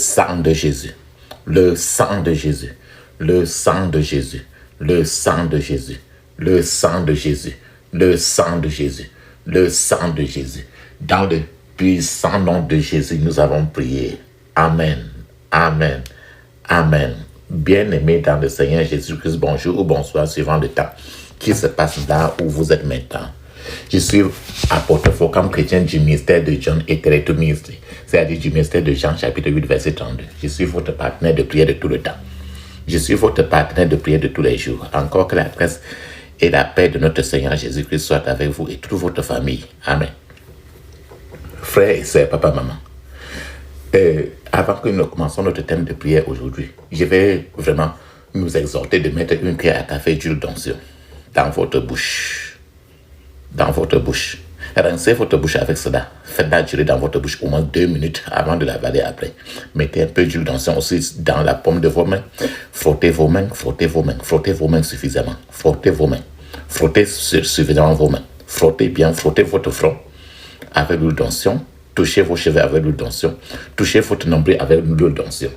sang de Jésus, le sang de Jésus, le sang de Jésus, le sang de Jésus, le sang de Jésus, le sang de Jésus, le sang de Jésus. Dans le puissant nom de Jésus, nous avons prié. Amen, amen, amen. Bien-aimés dans le Seigneur Jésus-Christ, bonjour ou bonsoir, suivant le temps qui se passe là où vous êtes maintenant. Je suis apôtre Focam chrétien du ministère de John et Teretu Ministry, c'est-à-dire du ministère de Jean, chapitre 8, verset 32. Je suis votre partenaire de prière de tout le temps. Je suis votre partenaire de prière de tous les jours. Encore que la grâce et la paix de notre Seigneur Jésus-Christ soient avec vous et toute votre famille. Amen. Frères et sœurs, papa, maman, avant que nous commencions notre thème de prière aujourd'hui, je vais vraiment nous exhorter de mettre une cuillère à café d'huile d'onction dans votre bouche. Dans votre bouche. Rincez votre bouche avec cela. Faites-la durer dans votre bouche au moins 2 minutes avant de l'avaler après. Mettez un peu d'huile d'onction aussi dans la paume de vos mains. Frottez vos mains, frottez vos mains, frottez vos mains suffisamment. Frottez vos mains. Frottez suffisamment vos mains. Frottez bien, frottez votre front avec l'huile d'onction. Touchez vos cheveux avec l'huile d'onction. Touchez votre nombril avec l'huile d'onction.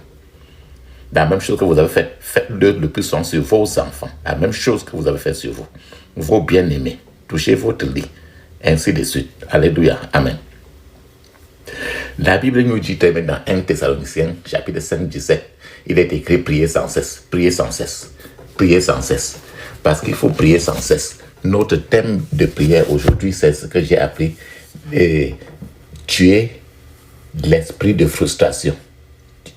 La même chose que vous avez fait, faites-le le plus souvent sur vos enfants. La même chose que vous avez fait sur vous. Vos bien-aimés. Touchez votre lit. Ainsi de suite. Alléluia. Amen. La Bible nous dit dans 1 Thessaloniciens, chapitre 5, 17, il est écrit priez sans cesse, priez sans cesse, priez sans cesse. Parce qu'il faut prier sans cesse. Notre thème de prière aujourd'hui, c'est ce que j'ai appelé tuer l'esprit de frustration.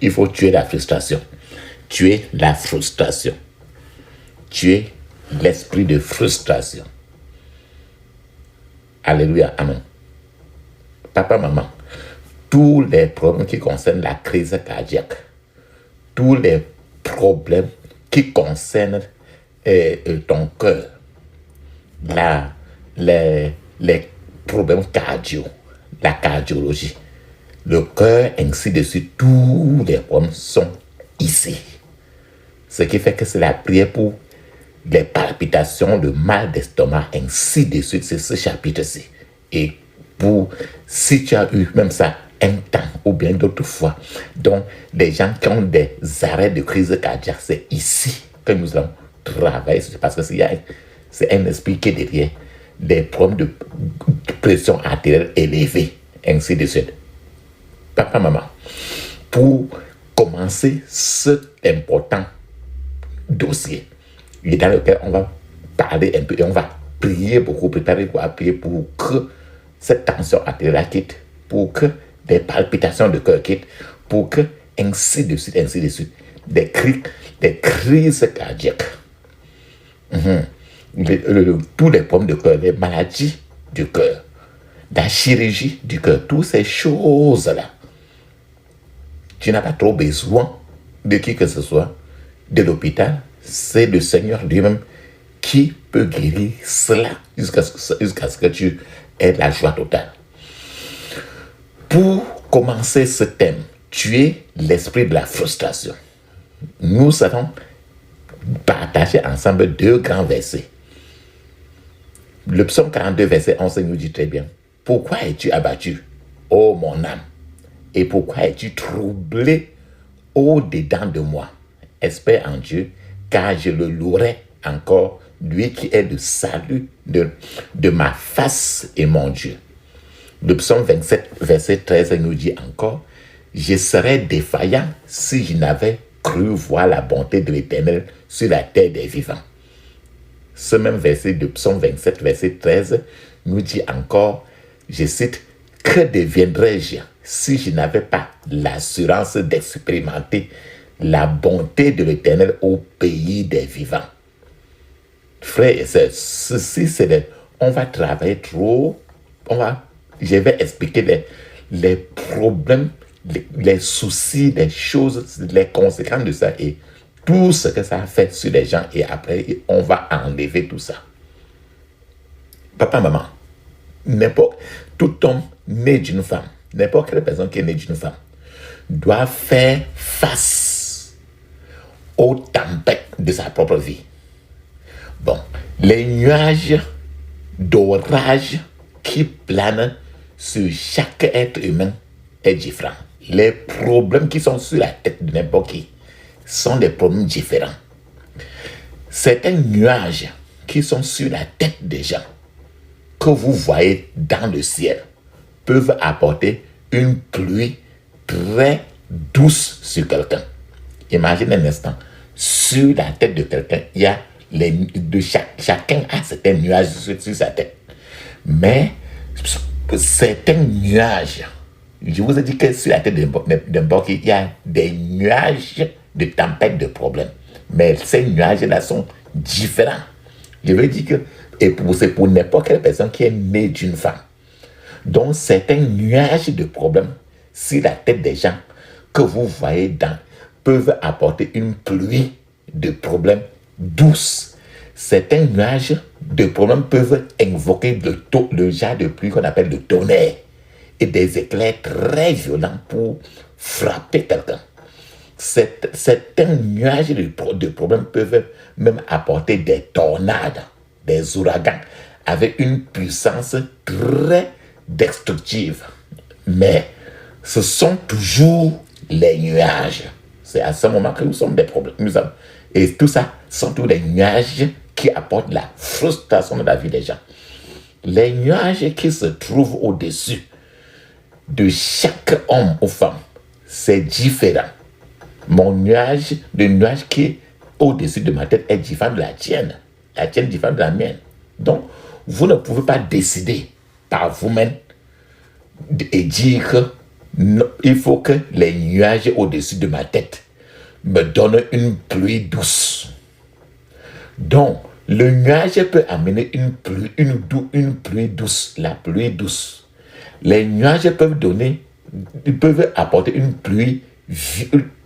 Il faut tuer la frustration. Tuer la frustration. Tuer l'esprit de frustration. Alléluia, amen. Papa, maman, tous les problèmes qui concernent la crise cardiaque, tous les problèmes qui concernent ton cœur, les problèmes cardio, la cardiologie, le cœur, ainsi de suite, tous les problèmes sont ici. Ce qui fait que c'est la prière pour les palpitations, le mal d'estomac, ainsi de suite, c'est ce chapitre-ci. Et pour, si tu as eu même ça un temps ou bien d'autres fois, donc des gens qui ont des arrêts de crise cardiaque, c'est ici que nous allons travailler, parce que c'est un esprit qui est derrière des problèmes de pression artérielle élevée, ainsi de suite. Papa, maman, pour commencer cet important dossier, et dans lequel on va parler un peu et on va prier beaucoup, préparer pour prier pour que cette tension artérielle quitte, pour que des palpitations de cœur quittent, pour que ainsi de suite, des crises cardiaques, tous les problèmes de cœur, les maladies du cœur, la chirurgie du cœur, toutes ces choses-là, tu n'as pas trop besoin de qui que ce soit, de l'hôpital. C'est le Seigneur lui-même qui peut guérir cela jusqu'à ce que tu aies la joie totale. Pour commencer ce thème, tuer l'esprit de la frustration, nous allons partager ensemble 2 grands versets. Le psaume 42, verset 11 nous dit très bien: pourquoi es-tu abattu, ô mon âme, et pourquoi es-tu troublé au-dedans de moi? Espère en Dieu, car je le louerai encore, lui qui est le salut de ma face et mon Dieu. Le psaume 27, verset 13 nous dit encore: je serais défaillant si je n'avais cru voir la bonté de l'Éternel sur la terre des vivants. Ce même verset de psaume 27, verset 13 nous dit encore, je cite: que deviendrais-je si je n'avais pas l'assurance d'expérimenter la bonté de l'Éternel au pays des vivants. Frères et sœurs, ceci c'est on va travailler trop, je vais expliquer les problèmes, les soucis, les choses, les conséquences de ça et tout ce que ça a fait sur les gens et après on va enlever tout ça. Papa, maman, tout homme né d'une femme, n'importe quelle personne qui est née d'une femme doit faire face aux tempêtes de sa propre vie. Bon, les nuages d'orage qui planent sur chaque être humain est différent. Les problèmes qui sont sur la tête de n'importe qui sont des problèmes différents. Certains nuages qui sont sur la tête des gens, que vous voyez dans le ciel, peuvent apporter une pluie très douce sur quelqu'un. Imagine un instant, sur la tête de quelqu'un, il y a chacun a certains nuages sur sa tête. Mais certains nuages, je vous ai dit que sur la tête d'un porc, il y a des nuages de tempête, de problèmes. Mais ces nuages-là sont différents. Je veux dire que, c'est pour n'importe quelle personne qui est née d'une femme. Donc, certains nuages de problèmes sur la tête des gens que vous voyez peuvent apporter une pluie de problèmes douce. Certains nuages de problèmes peuvent invoquer le genre de pluie qu'on appelle le tonnerre et des éclairs très violents pour frapper quelqu'un. Certains nuages de problèmes peuvent même apporter des tornades, des ouragans, avec une puissance très destructive. Mais ce sont toujours les nuages. C'est à ce moment que nous sommes des problèmes. Et tout ça sont tous les nuages qui apportent la frustration dans la vie des gens. Les nuages qui se trouvent au-dessus de chaque homme ou femme, c'est différent. Mon nuage, le nuage qui est au-dessus de ma tête est différent de la tienne. La tienne est différente de la mienne. Donc, vous ne pouvez pas décider par vous-même et dire que non, il faut que les nuages au-dessus de ma tête me donnent une pluie douce. Donc, le nuage peut amener une pluie douce, la pluie douce. Les nuages peuvent apporter une pluie,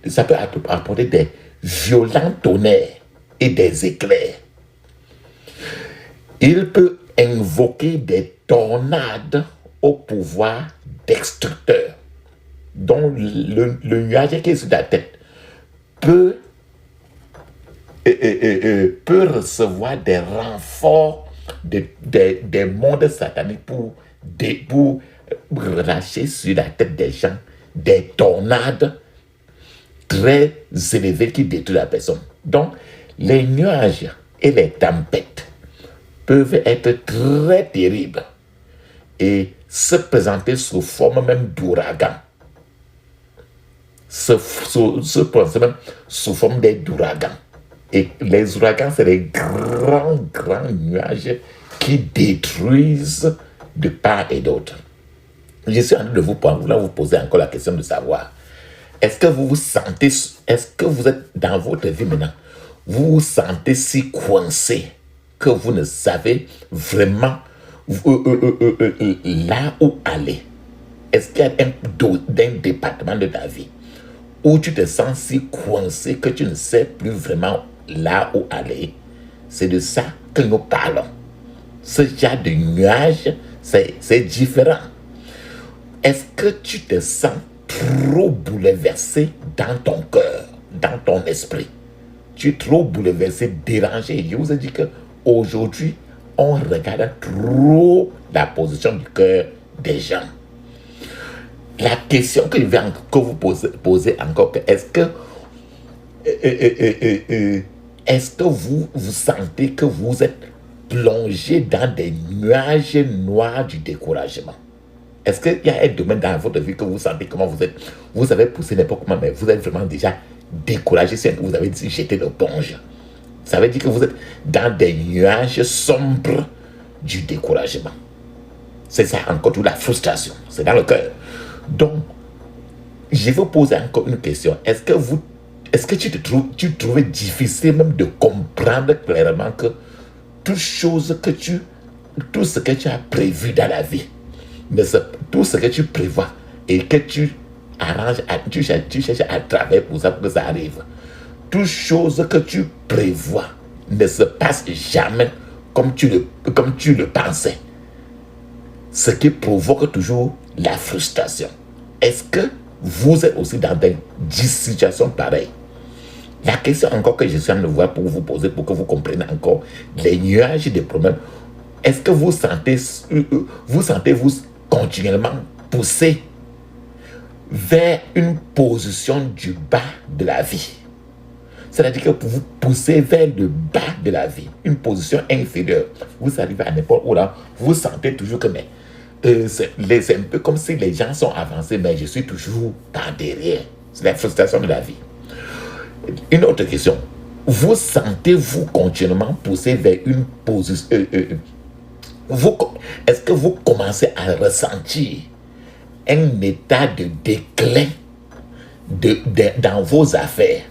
ça peut apporter des violents tonnerres et des éclairs. Il peut invoquer des tornades au pouvoir destructeur. Donc, le nuage qui est sur la tête peut recevoir des renforts des mondes sataniques pour relâcher sur la tête des gens des tornades très élevées qui détruisent la personne. Donc, les nuages et les tempêtes peuvent être très terribles et se présenter sous forme même d'ouragan. Se présenter même sous forme d'ouragans. Et les ouragans, c'est des grands nuages qui détruisent de part et d'autre. Je suis en train de vous poser encore la question de savoir, est-ce que vous vous sentez, est-ce que vous êtes dans votre vie maintenant, vous vous sentez si coincé que vous ne savez vraiment là où aller? Est-ce qu'il y a un département de ta vie où tu te sens si coincé que tu ne sais plus vraiment là où aller? C'est de ça que nous parlons. Ce genre de nuage, c'est différent. Est-ce que tu te sens trop bouleversé dans ton cœur, dans ton esprit? Tu es trop bouleversé, dérangé. Je vous ai dit qu'aujourd'hui, on regarde trop la position du cœur des gens. La question que je vais vous poser encore, est-ce que vous sentez que vous êtes plongé dans des nuages noirs du découragement? Est-ce qu'il y a un domaine dans votre vie que vous sentez comment vous avez poussé n'importe comment, mais vous êtes vraiment déjà découragé, c'est que vous avez dit jeter l'éponge? Ça veut dire que vous êtes dans des nuages sombres du découragement. C'est ça encore toute la frustration, c'est dans le cœur. Donc, je vais vous poser encore une question. Est-ce que tu trouvais difficile même de comprendre clairement que tout ce que tu as prévu dans la vie, mais tout ce que tu prévois et que tu arranges, tu cherches à travailler pour que ça arrive, toute chose que tu prévois ne se passe jamais comme tu le pensais. Ce qui provoque toujours la frustration. Est-ce que vous êtes aussi dans des situations pareilles? La question encore que je suis en train de voir pour vous poser, pour que vous compreniez encore les nuages des problèmes, est-ce que vous sentez-vous continuellement poussé vers une position du bas de la vie. C'est-à-dire que vous poussez vers le bas de la vie, une position inférieure. Vous arrivez à n'importe où là, vous sentez toujours que c'est un peu comme si les gens sont avancés, mais je suis toujours par derrière. C'est la frustration de la vie. Une autre question. Vous sentez-vous continuellement pousser vers une position... est-ce que vous commencez à ressentir un état de déclin dans vos affaires?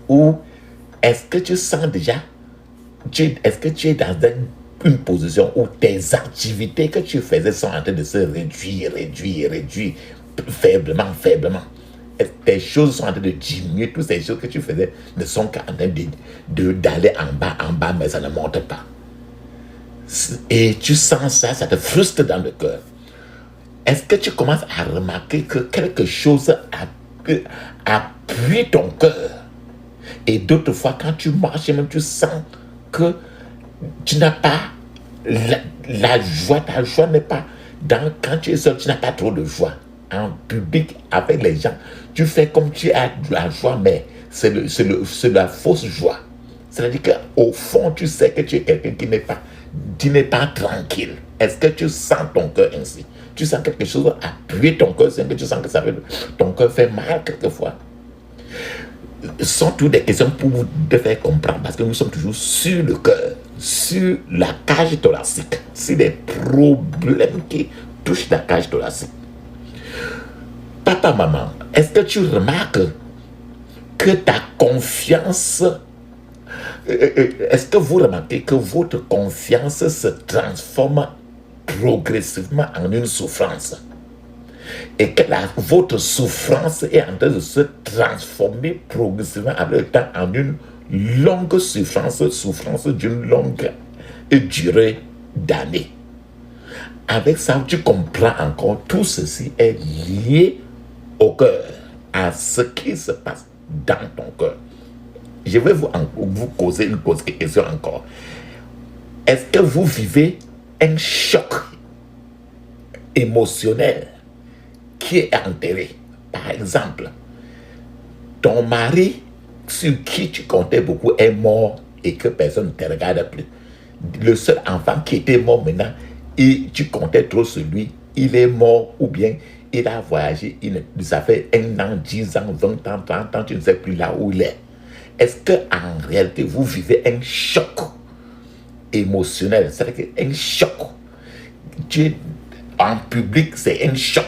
Ou est-ce que tu sens déjà, est-ce que tu es dans une position où tes activités que tu faisais sont en train de se réduire, faiblement. Tes choses sont en train de diminuer, toutes ces choses que tu faisais ne sont qu'en train d'aller en bas, mais ça ne monte pas. Et tu sens ça, ça te frustre dans le cœur. Est-ce que tu commences à remarquer que quelque chose appuie ton cœur? Et d'autres fois, quand tu marches, même tu sens que tu n'as pas la joie. Ta joie n'est pas quand tu es seul, tu n'as pas trop de joie. En public, avec les gens, tu fais comme tu as de la joie, mais c'est la fausse joie. C'est-à-dire qu'au fond, tu sais que tu es quelqu'un qui n'est pas tranquille. Est-ce que tu sens ton cœur ainsi? Tu sens quelque chose appuyer ton cœur, c'est que tu sens que ton cœur fait mal quelquefois. Ce sont toutes des questions pour vous te faire comprendre, parce que nous sommes toujours sur le cœur, sur la cage thoracique, sur des problèmes qui touchent la cage thoracique. Papa, maman, est-ce que tu remarques que ta confiance, est-ce que vous remarquez que votre confiance se transforme progressivement en une souffrance? Et que votre souffrance est en train de se transformer progressivement avec le temps en une longue souffrance d'une longue durée d'années. Avec ça, tu comprends encore, tout ceci est lié au cœur, à ce qui se passe dans ton cœur. Je vais vous poser une question encore. Est-ce que vous vivez un choc émotionnel qui est enterré? Par exemple, ton mari sur qui tu comptais beaucoup est mort et que personne ne te regarde plus. Le seul enfant qui était mort maintenant, et tu comptais trop sur lui, il est mort ou bien il a voyagé, ça fait 1 an, 10 ans, 20 ans, 30 ans, tu ne sais plus là où il est. Est-ce qu'en réalité, vous vivez un choc émotionnel? C'est-à-dire qu'un choc. En public, c'est un choc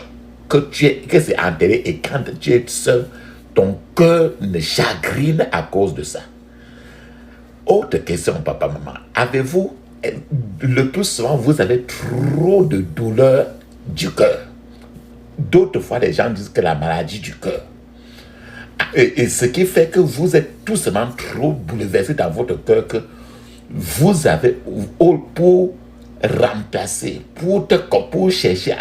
que c'est enterré, et quand tu es seul, ton cœur ne chagrine à cause de ça. Autre question, papa, maman. Avez-vous, le plus souvent, vous avez trop de douleur du cœur? D'autres fois, les gens disent que la maladie du cœur. Et ce qui fait que vous êtes tout simplement trop bouleversé dans votre cœur, que vous avez, pour remplacer, pour chercher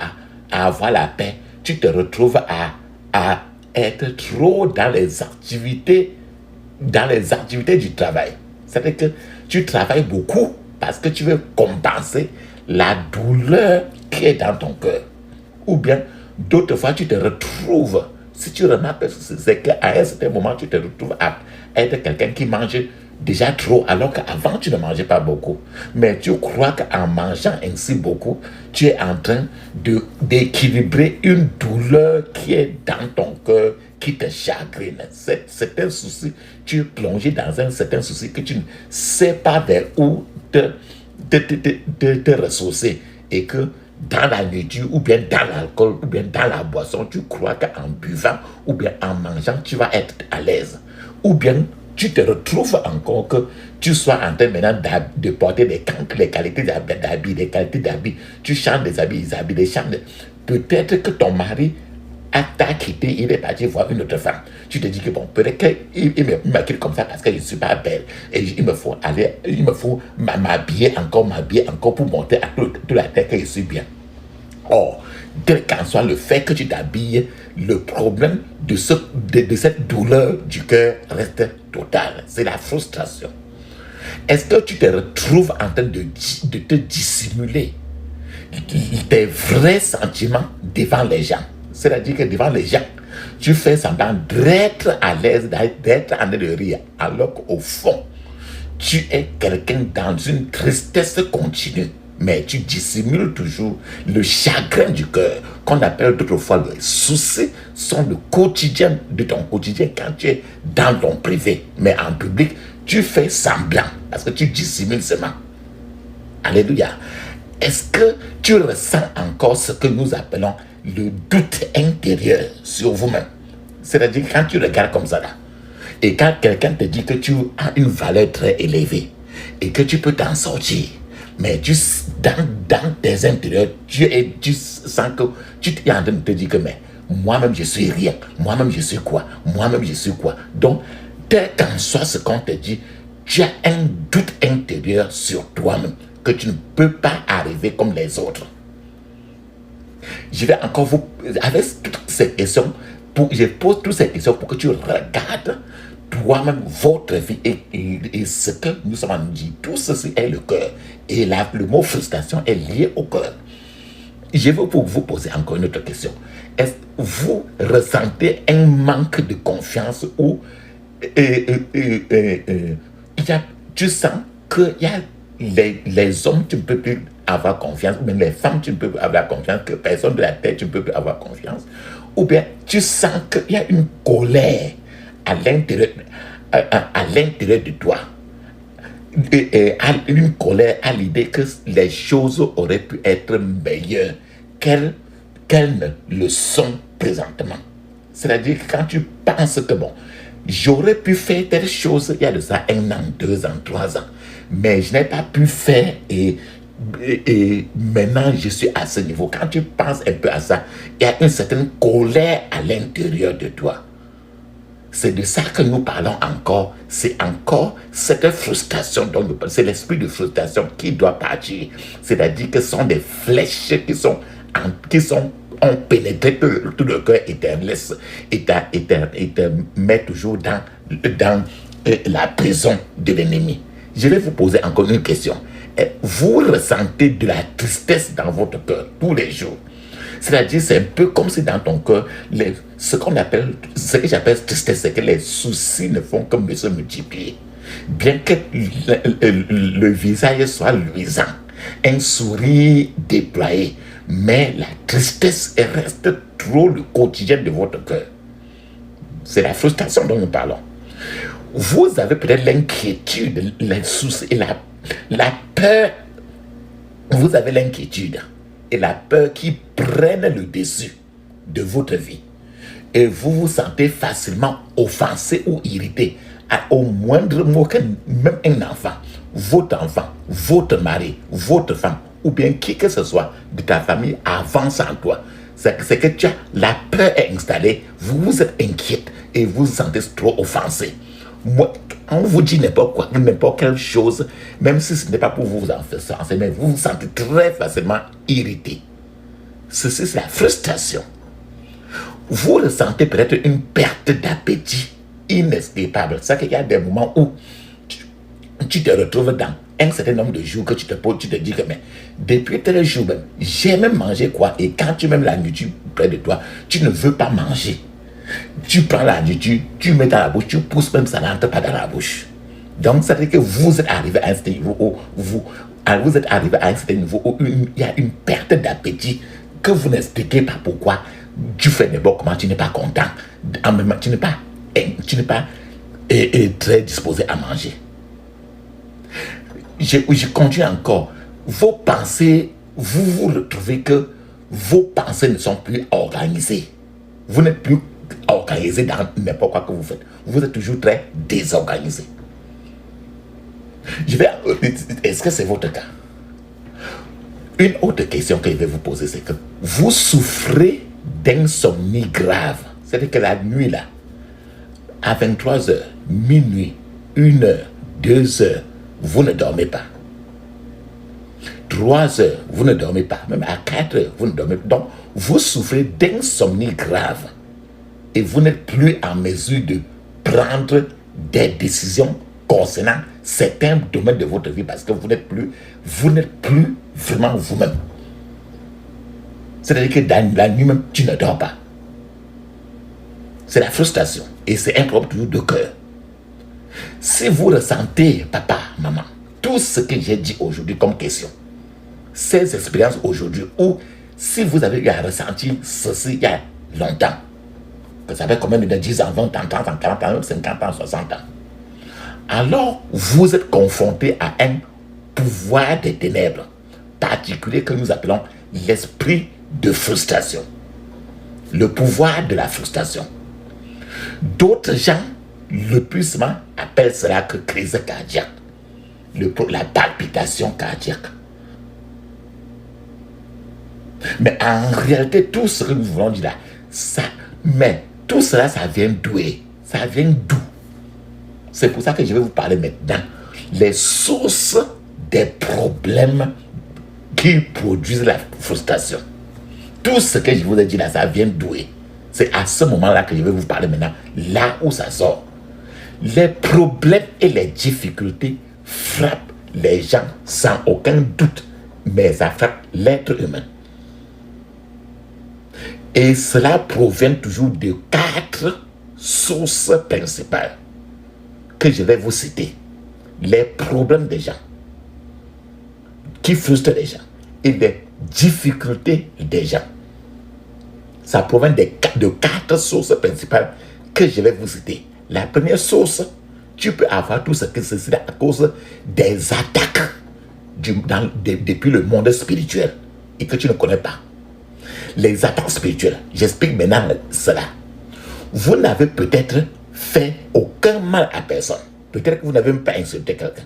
à avoir la paix, tu te retrouves à être trop dans les activités du travail. C'est-à-dire que tu travailles beaucoup parce que tu veux compenser la douleur qui est dans ton cœur. Ou bien, d'autres fois, tu te retrouves, si tu remarques, c'est qu'à un certain moment, tu te retrouves à être quelqu'un qui mange déjà trop, alors qu'avant, tu ne mangeais pas beaucoup. Mais tu crois qu'en mangeant ainsi beaucoup, tu es en train d'équilibrer une douleur qui est dans ton cœur, qui te chagrine. C'est un souci. Tu es plongé dans un certain souci que tu ne sais pas vers où te ressourcer. Et que dans la nourriture, ou bien dans l'alcool, ou bien dans la boisson, tu crois qu'en buvant, ou bien en mangeant, tu vas être à l'aise. Ou bien tu te retrouves encore que tu sois en train maintenant de porter les qualités d'habits, tu changes des habits, les changes. Peut-être que ton mari t'a quitté, il est parti voir une autre femme. Tu te dis que bon, peut-être qu'il me quitte comme ça parce que je ne suis pas belle. Et il me faut m'habiller encore pour montrer à toute la tête que je suis bien. Or, quel qu'en soit le fait que tu t'habilles, le problème de cette douleur du cœur reste total. C'est la frustration. Est-ce que tu te retrouves en train de te dissimuler tes vrais sentiments devant les gens? C'est-à-dire que devant les gens, Tu fais semblant d'être à l'aise, d'être en train de rire, alors qu'au fond, tu es quelqu'un dans une tristesse continue. Mais tu dissimules toujours le chagrin du cœur, qu'on appelle d'autrefois les soucis, sont le quotidien de ton quotidien quand tu es dans ton privé. Mais en public, tu fais semblant, parce que tu dissimules seulement. Alléluia. Est-ce que tu ressens encore ce que nous appelons le doute intérieur sur vous-même? C'est-à-dire quand tu regardes comme ça là, et quand quelqu'un te dit que tu as une valeur très élevée, et que tu peux t'en sortir, mais dans tes intérieurs, tu sens que tu es en train de te dire que mais moi-même je suis rien, moi-même je suis quoi, moi-même je suis quoi. Donc, tel qu'en soit ce qu'on te dit, tu as un doute intérieur sur toi-même, que tu ne peux pas arriver comme les autres. Je vais encore vous, avec toutes ces questions, je pose toutes ces questions pour que tu regardes toi-même votre vie et ce que nous sommes en train de dire. Tout ceci est le cœur. Et là, le mot frustration est lié au cœur. Je veux vous poser encore une autre question. Est-ce que vous ressentez un manque de confiance ou tu sens qu'il y a les hommes, tu ne peux plus avoir confiance, ou même les femmes, tu ne peux plus avoir confiance, que personne de la terre, tu ne peux plus avoir confiance, ou bien tu sens qu'il y a une colère à l'intérieur de toi, et une colère à l'idée que les choses auraient pu être meilleures qu'elles ne le sont présentement. C'est-à-dire que quand tu penses que bon, j'aurais pu faire telle chose il y a de ça 1 an, 2 ans, 3 ans, mais je n'ai pas pu faire et maintenant je suis à ce niveau. Quand tu penses un peu à ça, il y a une certaine colère à l'intérieur de toi. C'est de ça que nous parlons encore. C'est encore cette frustration dont nous parlons. C'est l'esprit de frustration qui doit partir. C'est-à-dire que ce sont des flèches qui ont pénétré tout le cœur et te met toujours dans la prison de l'ennemi. Je vais vous poser encore une question. Vous ressentez de la tristesse dans votre cœur tous les jours? C'est-à-dire, c'est un peu comme si dans ton cœur, ce que j'appelle tristesse, c'est que les soucis ne font que se multiplier. Bien que le visage soit luisant, un sourire déployé, mais la tristesse reste trop le quotidien de votre cœur. C'est la frustration dont nous parlons. Vous avez peut-être l'inquiétude, les soucis et la peur. Vous avez l'inquiétude et la peur qui prennent le dessus de votre vie. Et vous vous sentez facilement offensé ou irrité au moindre mot que même un enfant, votre mari, votre femme, ou bien qui que ce soit de ta famille avance en toi. C'est que la peur est installée, vous vous êtes inquiète et vous vous sentez trop offensé. Moi, on vous dit n'importe quoi, n'importe quelle chose, même si ce n'est pas pour vous offenser, mais vous vous sentez très facilement irrité. Ceci, c'est la frustration. Vous ressentez peut-être une perte d'appétit inescapable. C'est qu'il y a des moments où tu te retrouves dans un certain nombre de jours que tu te dis que mais depuis tel jour même, j'ai même mangé quoi, et quand tu mets la nourriture près de toi, tu ne veux pas manger. Tu prends la nourriture, tu mets dans la bouche, tu pousses même ça n'entre pas dans la bouche. Donc ça veut dire que vous êtes arrivé à un certain niveau où il y a une perte d'appétit que vous n'expliquez pas pourquoi. Tu fais n'importe comment, tu n'es pas content, en même temps, tu n'es pas très disposé à manger. Je continue encore. Vos pensées, vous retrouvez que vos pensées ne sont plus organisées. Vous n'êtes plus organisé dans n'importe quoi que vous faites. Vous êtes toujours très désorganisé. Est-ce que c'est votre cas? Une autre question que je vais vous poser, c'est que vous souffrez d'insomnie grave. C'est-à-dire que la nuit là, à 23h, minuit, 1h, 2h, vous ne dormez pas. 3h, vous ne dormez pas. Même à 4h, vous ne dormez pas. Donc, vous souffrez d'insomnie grave. Et vous n'êtes plus en mesure de prendre des décisions concernant certains domaines de votre vie parce que vous n'êtes plus vraiment vous-même. C'est-à-dire que dans la nuit même, tu ne dors pas. C'est la frustration. Et c'est un problème toujours de cœur. Si vous ressentez, papa, maman, tout ce que j'ai dit aujourd'hui comme question, ces expériences aujourd'hui, ou si vous avez eu à ressentir ceci il y a longtemps, que ça fait combien de 10 ans, 20 ans, 30 ans, 40 ans, 50 ans, 60 ans, alors vous êtes confronté à un pouvoir des ténèbres particulier que nous appelons l'esprit de frustration. Le pouvoir de la frustration. D'autres gens, le plus souvent, appellent cela que crise cardiaque. La palpitation cardiaque. Mais en réalité, tout ce que nous voulons dire là, tout cela, ça vient d'où? Ça vient d'où? C'est pour ça que je vais vous parler maintenant. Les sources des problèmes qui produisent la frustration. Tout ce que je vous ai dit là, ça vient d'où? C'est à ce moment-là que je vais vous parler maintenant, là où ça sort. Les problèmes et les difficultés frappent les gens sans aucun doute, mais ça frappe l'être humain. Et cela provient toujours de 4 sources principales que je vais vous citer. Les problèmes des gens qui frustrent les gens et les difficultés des gens. Ça provient de 4 sources principales que je vais vous citer. La première source, tu peux avoir tout ce que c'est à cause des attaques depuis le monde spirituel et que tu ne connais pas. Les attaques spirituelles, j'explique maintenant cela. Vous n'avez peut-être fait aucun mal à personne. Peut-être que vous n'avez même pas insulté quelqu'un.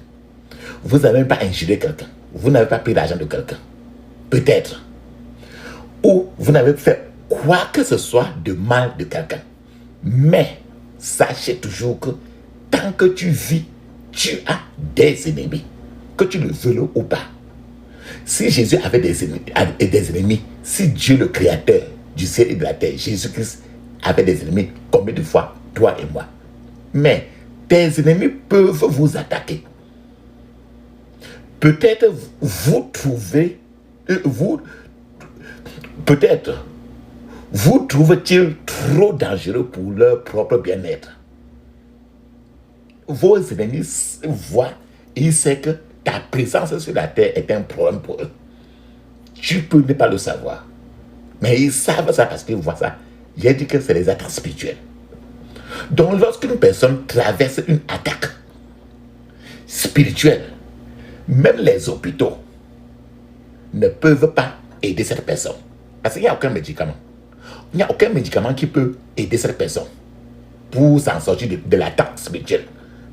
Vous n'avez même pas injurié quelqu'un. Vous n'avez pas pris l'argent de quelqu'un. Peut-être. Ou vous n'avez fait quoi que ce soit de mal de quelqu'un. Mais sachez toujours que tant que tu vis, tu as des ennemis. Que tu le veuilles ou pas. Si Jésus avait des ennemis, si Dieu le créateur du ciel et de la terre, Jésus-Christ avait des ennemis, combien de fois, toi et moi? Mais tes ennemis peuvent vous attaquer. Peut-être vous trouvez, peut-être vous trouvent-ils trop dangereux pour leur propre bien-être. Vos ennemis voient et ils savent que ta présence sur la terre est un problème pour eux. Tu peux ne pas le savoir. Mais ils savent ça parce qu'ils voient ça. J'ai dit que c'est les attaques spirituelles. Donc lorsqu'une personne traverse une attaque spirituelle, même les hôpitaux ne peuvent pas aider cette personne. Parce qu'il n'y a aucun médicament. Il n'y a aucun médicament qui peut aider cette personne pour s'en sortir de l'attaque spirituelle.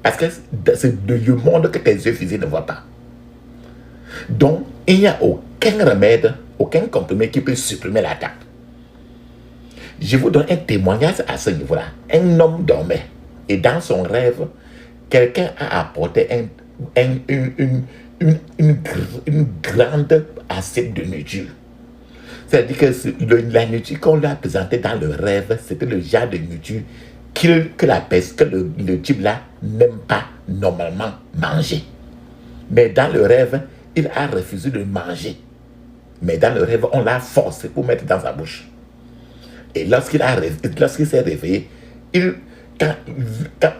Parce que c'est le monde que tes yeux physiques ne voient pas. Donc, il n'y a aucun remède, aucun comprimé qui peut supprimer l'attaque. Je vous donne un témoignage à ce niveau-là. Un homme dormait et dans son rêve, quelqu'un a apporté une grande assiette de nourriture. C'est-à-dire que la nourriture qu'on lui a présentée dans le rêve, c'était le genre de nourriture que le type là n'aime pas normalement manger. Mais dans le rêve, il a refusé de manger. Mais dans le rêve, on l'a forcé pour mettre dans sa bouche. Et lorsqu'il s'est réveillé,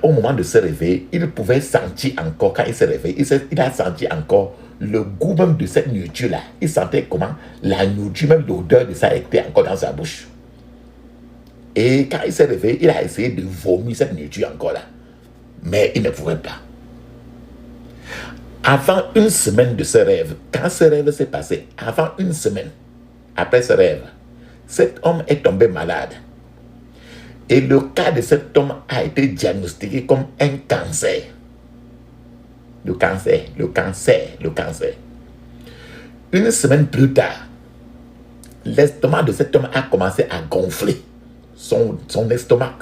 au moment de se réveiller, il pouvait sentir encore, quand il s'est réveillé, il a senti encore le goût même de cette nourriture-là. Il sentait comment la nourriture, même l'odeur de ça était encore dans sa bouche. Et quand il s'est réveillé, il a essayé de vomir cette nourriture encore là. Mais il ne pouvait pas. Avant une semaine de ce rêve, quand ce rêve s'est passé, avant une semaine, après ce rêve, cet homme est tombé malade. Et le cas de cet homme a été diagnostiqué comme un cancer. Le cancer. Une semaine plus tard, l'estomac de cet homme a commencé à gonfler. Son estomac.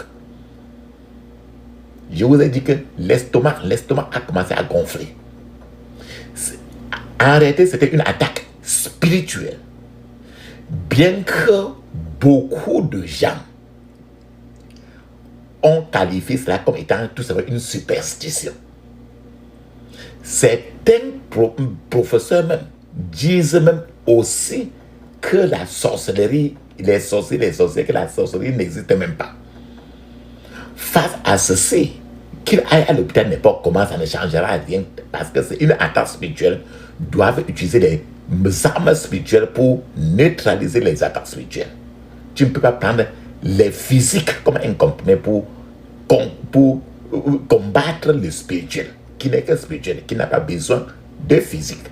Je vous ai dit que l'estomac a commencé à gonfler. En réalité, c'était une attaque spirituelle. Bien que beaucoup de gens ont qualifié cela comme étant tout simplement une superstition. Certains professeurs même disent même aussi que la sorcellerie, que la sorcellerie n'existe même pas. face à ceci, qu'il aille à l'hôpital n'importe comment, ça ne changera rien, parce que c'est une attaque spirituelle, doivent utiliser les armes spirituelles pour neutraliser les attaques spirituelles. Tu ne peux pas prendre les physiques comme un comprimé pour combattre le spirituel, qui n'est que spirituel, qui n'a pas besoin de physique.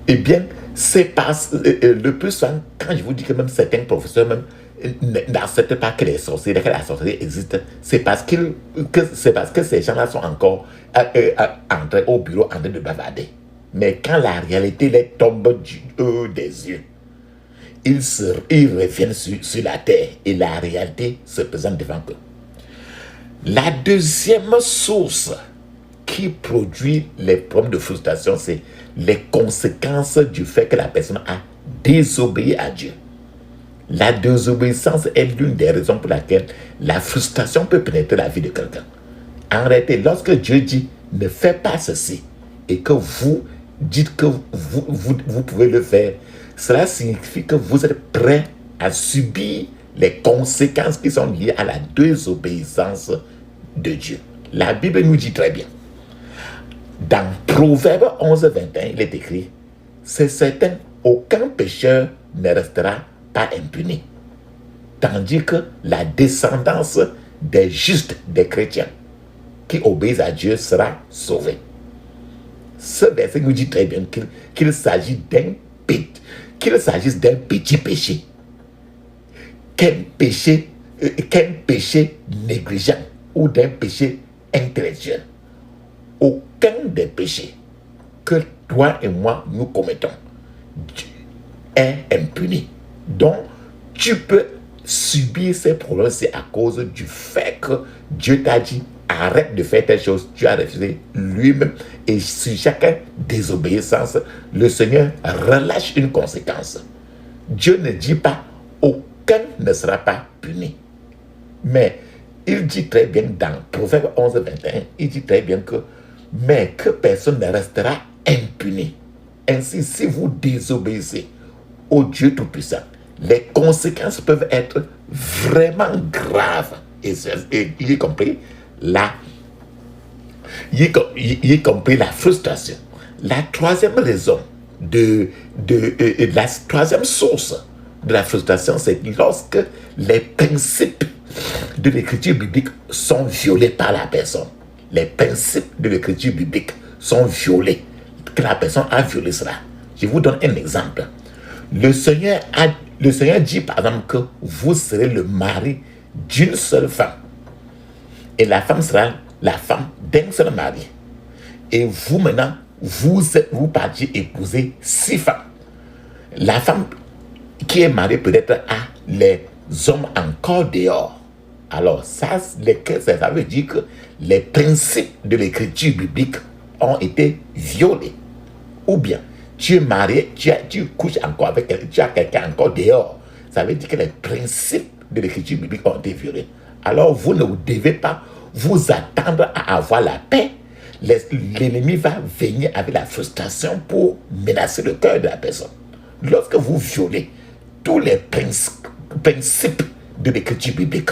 Eh bien, c'est parce le plus souvent, quand je vous dis que même certains professeurs même n'acceptent pas que la sorcellerie existe, c'est parce que ces gens-là sont encore entrés au bureau en train de bavarder. Mais quand la réalité les tombe des yeux, ils reviennent sur la terre et la réalité se présente devant eux. La deuxième source qui produit les problèmes de frustration, c'est les conséquences du fait que la personne a désobéi à Dieu. La désobéissance est l'une des raisons pour laquelle la frustration peut pénétrer la vie de quelqu'un. En réalité, lorsque Dieu dit ne fais pas ceci et que vous dites que vous pouvez le faire, cela signifie que vous êtes prêt à subir les conséquences qui sont liées à la désobéissance de Dieu. La Bible nous dit très bien. Dans Proverbe 11, 21, il est écrit, c'est certain, aucun pécheur ne restera pas impuni. Tandis que la descendance des justes, des chrétiens, qui obéissent à Dieu sera sauvée. Ce verset nous dit très bien qu'il s'agit d'un petit péché. Qu'un péché négligent ou d'un péché intellectuel. Aucun des péchés que toi et moi nous commettons est impuni. Donc, tu peux subir ces problèmes, c'est à cause du fait que Dieu t'a dit arrête de faire telle chose, tu as refusé lui-même, et sur chaque désobéissance, le Seigneur relâche une conséquence. Dieu ne dit pas aucun ne sera pas puni, mais il dit très bien dans Proverbe 11, 21, il dit très bien que mais que personne ne restera impuni. Ainsi, si vous désobéissez au Dieu Tout-Puissant, les conséquences peuvent être vraiment graves, et y compris la frustration. La troisième raison la troisième source de la frustration, c'est lorsque les principes de l'écriture biblique sont violés par la personne. Les principes de l'écriture biblique sont violés, que la personne a violé cela. Je vous donne un exemple. Le Seigneur dit par exemple que vous serez le mari d'une seule femme. Et la femme sera la femme d'un seul mari. Et vous maintenant, vous partiez épouser 6 femmes. La femme qui est mariée peut-être a les hommes encore dehors. Alors ça veut dire que les principes de l'écriture biblique ont été violés. Ou bien, tu es marié, tu couches encore avec quelqu'un, tu as quelqu'un encore dehors. Ça veut dire que les principes de l'écriture biblique ont été violés. Alors vous ne devez pas vous attendre à avoir la paix. L'ennemi va venir avec la frustration pour menacer le cœur de la personne. Lorsque vous violez tous les principes de l'écriture biblique,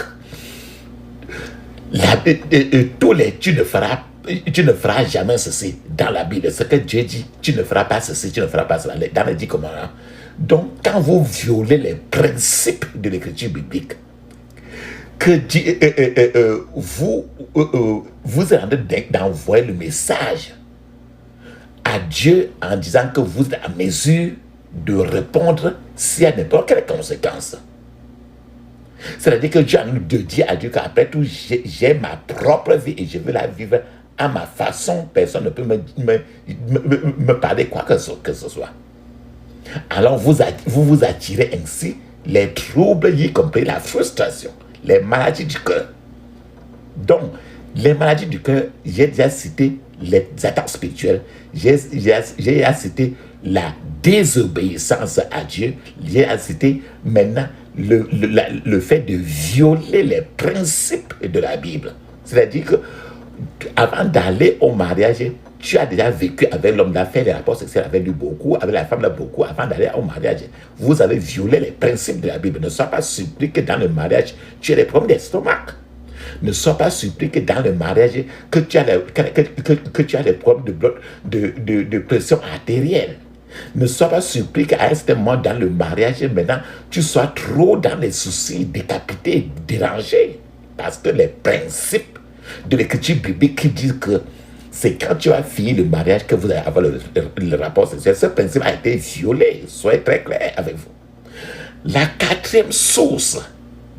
tu ne feras jamais ceci dans la Bible. Ce que Dieu dit, tu ne feras pas ceci, tu ne feras pas cela. Dans les 10 commandements. Donc, quand vous violez les principes de l'écriture biblique, vous êtes en train d'envoyer le message à Dieu en disant que vous êtes en mesure de répondre s'il y a n'importe quelle conséquence. C'est-à-dire que Dieu a dit à Dieu qu'après tout, j'ai ma propre vie et je veux la vivre à ma façon. Personne ne peut me parler quoi que ce soit. Alors vous vous attirez ainsi les troubles, y compris la frustration, les maladies du cœur. Donc, les maladies du cœur, j'ai déjà cité les attaques spirituelles, j'ai déjà cité la désobéissance à Dieu, j'ai déjà cité maintenant le fait de violer les principes de la Bible. C'est-à-dire que avant d'aller au mariage, tu as déjà vécu avec l'homme, là, fait des rapports sexuels avec lui beaucoup, avec la femme là beaucoup, avant d'aller au mariage. Vous avez violé les principes de la Bible. Ne sois pas surpris que dans le mariage, tu aies des problèmes d'estomac. Ne sois pas surpris que dans le mariage, que tu as des problèmes de pression artérielle. Ne sois pas surpris qu'à un certain moment dans le mariage, maintenant, tu sois trop dans les soucis, décapités, dérangés. Parce que les principes de l'écriture biblique qui disent que c'est quand tu as fini le mariage que vous allez avoir le rapport sexuel. Ce principe a été violé. Soyez très clair avec vous. La quatrième source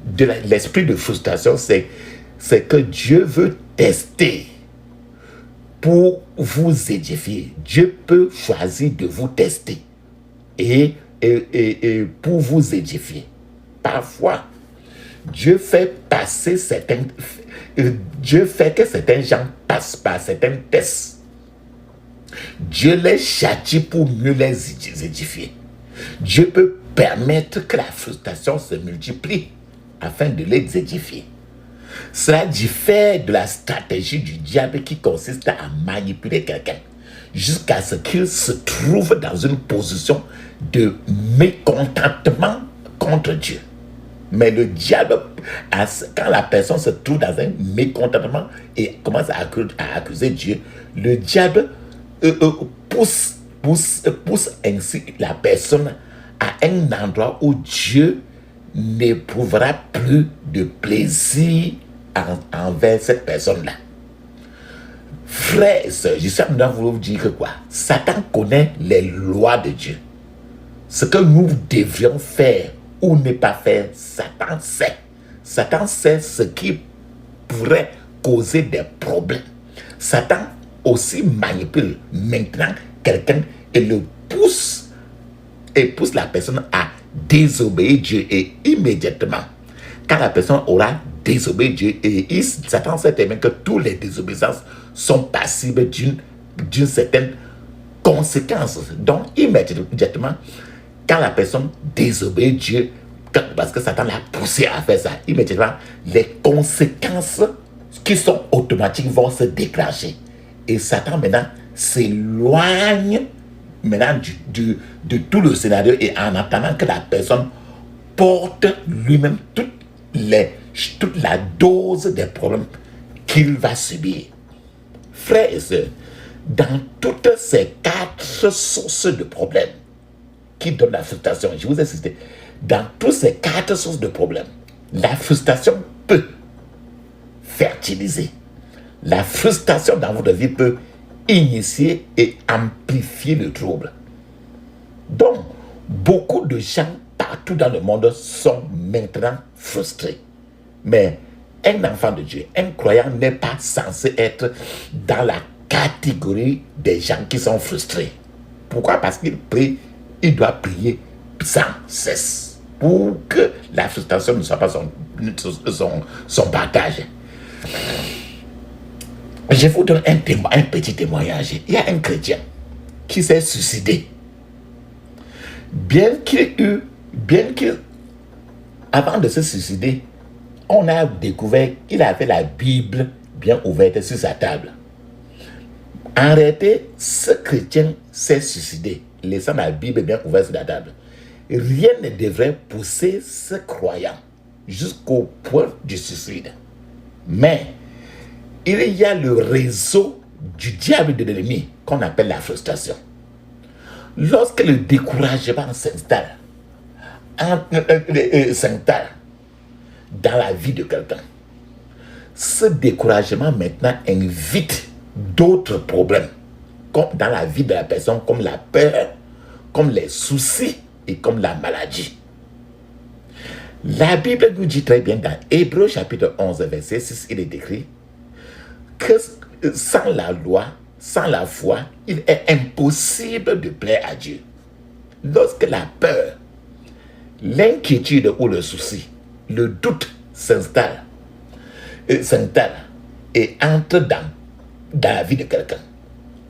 de l'esprit de frustration, c'est que Dieu veut tester pour vous édifier. Dieu peut choisir de vous tester et pour vous édifier. Parfois, Dieu fait que certains gens passent par certains tests. Dieu les châtie pour mieux les édifier. Dieu peut permettre que la frustration se multiplie afin de les édifier. Cela diffère de la stratégie du diable qui consiste à manipuler quelqu'un jusqu'à ce qu'il se trouve dans une position de mécontentement contre Dieu. Mais le diable, quand la personne se trouve dans un mécontentement et commence à accuser Dieu, le diable pousse ainsi la personne à un endroit où Dieu n'éprouvera plus de plaisir envers cette personne-là. Frères et sœurs, je suis en train de vous dire que quoi? Satan connaît les lois de Dieu. Ce que nous devrions faire ou ne pas faire, Satan sait. Satan sait ce qui pourrait causer des problèmes. Satan aussi manipule maintenant quelqu'un et le pousse la personne à désobéir Dieu. Et immédiatement, quand la personne aura désobéi Dieu, et Satan sait très bien que toutes les désobéissances sont passibles d'une certaine conséquence. Donc immédiatement, quand la personne désobéit Dieu, parce que Satan l'a poussé à faire ça, immédiatement, les conséquences qui sont automatiques vont se déclencher. Et Satan maintenant s'éloigne maintenant de tout le scénario et en attendant que la personne porte lui-même toute la dose des problèmes qu'il va subir. Frères et sœurs, dans toutes ces 4 sources de problèmes qui donnent la frustration, je vous ai cité, dans toutes ces 4 sources de problèmes, la frustration peut fertiliser. La frustration dans votre vie peut initier et amplifier le trouble. Donc, beaucoup de gens partout dans le monde sont maintenant frustrés. Mais un enfant de Dieu, un croyant n'est pas censé être dans la catégorie des gens qui sont frustrés. Pourquoi? Parce qu'il prie, il doit prier sans cesse pour que la frustration ne soit pas son partage. Je vous donne un petit témoignage. Il y a un chrétien qui s'est suicidé. Bien qu'il, avant de se suicider, on a découvert qu'il avait la Bible bien ouverte sur sa table. En réalité, ce chrétien s'est suicidé, laissant la Bible bien ouverte sur la table. Rien ne devrait pousser ce croyant jusqu'au point du suicide. Mais il y a le réseau du diable de l'ennemi qu'on appelle la frustration. Lorsque le découragement s'installe dans la vie de quelqu'un, ce découragement maintenant invite d'autres problèmes comme dans la vie de la personne, comme la peur, comme les soucis et comme la maladie. La Bible nous dit très bien dans Hébreux chapitre 11 verset 6, il est écrit que sans la loi, sans la foi, il est impossible de plaire à Dieu. Lorsque la peur, l'inquiétude ou le souci, le doute s'installe et entre dans la vie de quelqu'un,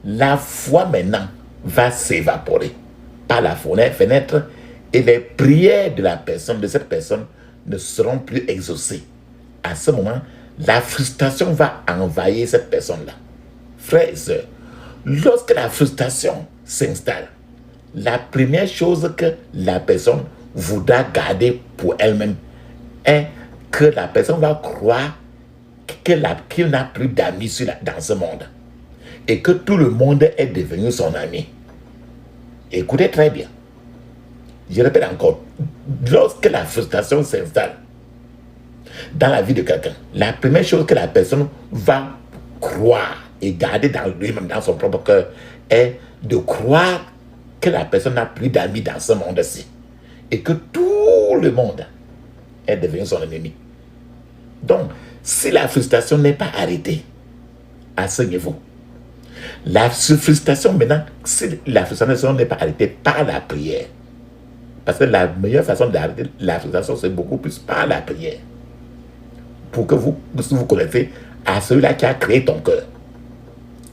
la foi maintenant va s'évaporer par la fenêtre et les prières de cette personne ne seront plus exaucées. À ce moment, la frustration va envahir cette personne-là. Frères et sœurs, lorsque la frustration s'installe, la première chose que la personne voudra garder pour elle-même est que la personne va croire qu'il n'a plus d'amis dans ce monde et que tout le monde est devenu son ami. Écoutez très bien. Je répète encore, lorsque la frustration s'installe dans la vie de quelqu'un, la première chose que la personne va croire et garder dans lui-même, dans son propre cœur, est de croire que la personne n'a plus d'amis dans ce monde-ci et que tout le monde est devenu son ennemi. Donc, si la frustration n'est pas arrêtée à ce niveau, la frustration maintenant, si la frustration n'est pas arrêtée par la prière, parce que la meilleure façon d'arrêter la frustration, c'est beaucoup plus par la prière. Pour que vous connectez à celui-là qui a créé ton cœur.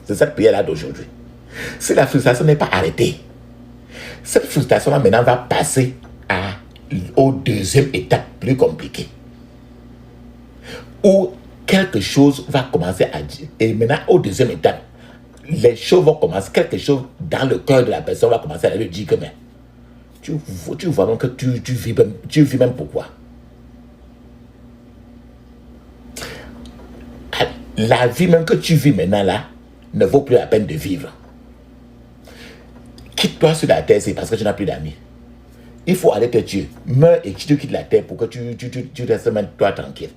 C'est cette prière-là d'aujourd'hui. Si la frustration n'est pas arrêtée, cette frustration-là maintenant va passer au deuxième étape plus compliquée. Où quelque chose va commencer à dire. Et maintenant, au deuxième étape, les choses vont commencer, quelque chose dans le cœur de la personne va commencer à lui dire que mais, tu vois même que tu vis même pourquoi. La vie même que tu vis maintenant là ne vaut plus la peine de vivre. Quitte-toi sur la terre, c'est parce que tu n'as plus d'amis. Il faut aller te tuer. Meurs et tu quittes la terre pour que tu restes même toi tranquille.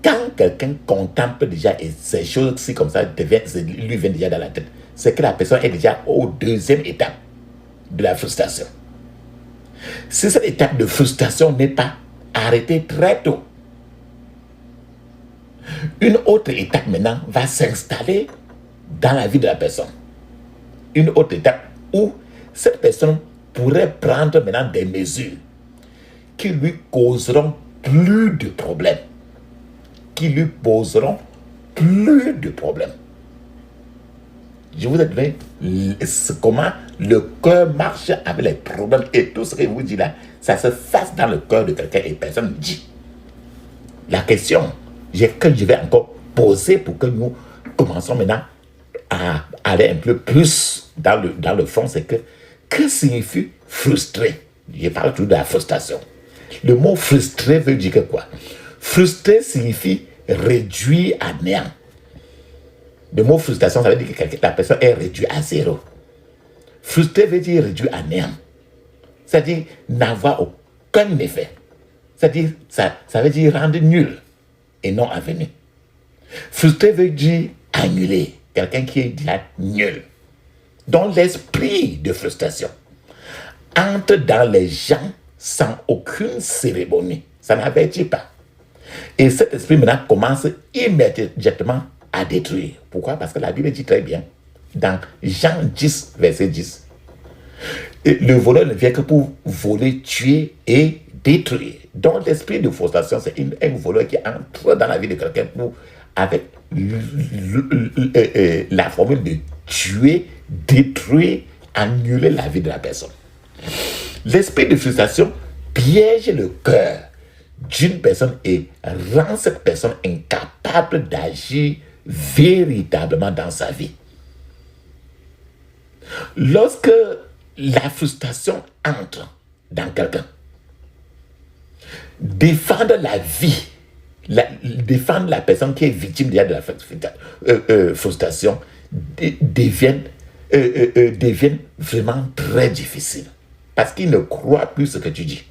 Quand quelqu'un contemple déjà et ces choses-ci comme ça lui viennent déjà dans la tête, c'est que la personne est déjà au deuxième étape de la frustration. Si cette étape de frustration n'est pas arrêtée très tôt, une autre étape maintenant va s'installer dans la vie de la personne. Une autre étape où cette personne pourrait prendre maintenant des mesures qui lui causeront plus de problèmes. Qui lui poseront plus de problèmes. Je vous ai donné comment le cœur marche avec les problèmes et tout ce que je vous dis là, ça se fasse dans le cœur de quelqu'un et personne ne dit. La question que je vais encore poser pour que nous commençons maintenant à aller un peu plus dans le fond, c'est que signifie frustré? Je parle toujours de la frustration. Le mot frustré veut dire que quoi? Frustré signifie réduit à néant. Le mot frustration, ça veut dire que la personne est réduite à zéro. Frustré veut dire réduit à néant. C'est-à-dire n'avoir aucun effet. C'est-à-dire, ça veut dire rendre nul et non avenu. Frustré veut dire annuler. Quelqu'un qui est déjà nul. Donc l'esprit de frustration entre dans les gens sans aucune cérémonie. Ça n'avertit pas. Et cet esprit maintenant commence immédiatement à détruire. Pourquoi? Parce que la Bible dit très bien, dans Jean 10, verset 10, le voleur ne vient que pour voler, tuer et détruire. Donc l'esprit de frustration, c'est un voleur qui entre dans la vie de quelqu'un avec la formule de tuer, détruire, annuler la vie de la personne. L'esprit de frustration piège le cœur d'une personne et rend cette personne incapable d'agir véritablement dans sa vie. Lorsque la frustration entre dans quelqu'un, défendre la vie, défendre la personne qui est victime de la frustration devient vraiment très difficile parce qu'il ne croit plus ce que tu dis.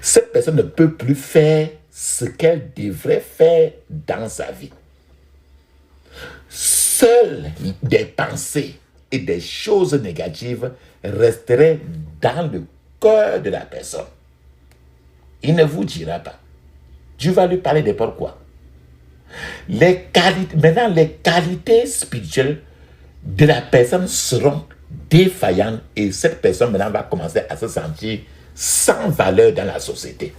Cette personne ne peut plus faire ce qu'elle devrait faire dans sa vie. Seules des pensées et des choses négatives resteraient dans le cœur de la personne. Il ne vous dira pas. Dieu va lui parler de pourquoi. Maintenant, les qualités spirituelles de la personne seront défaillantes et cette personne maintenant va commencer à se sentir sans valeur dans la société.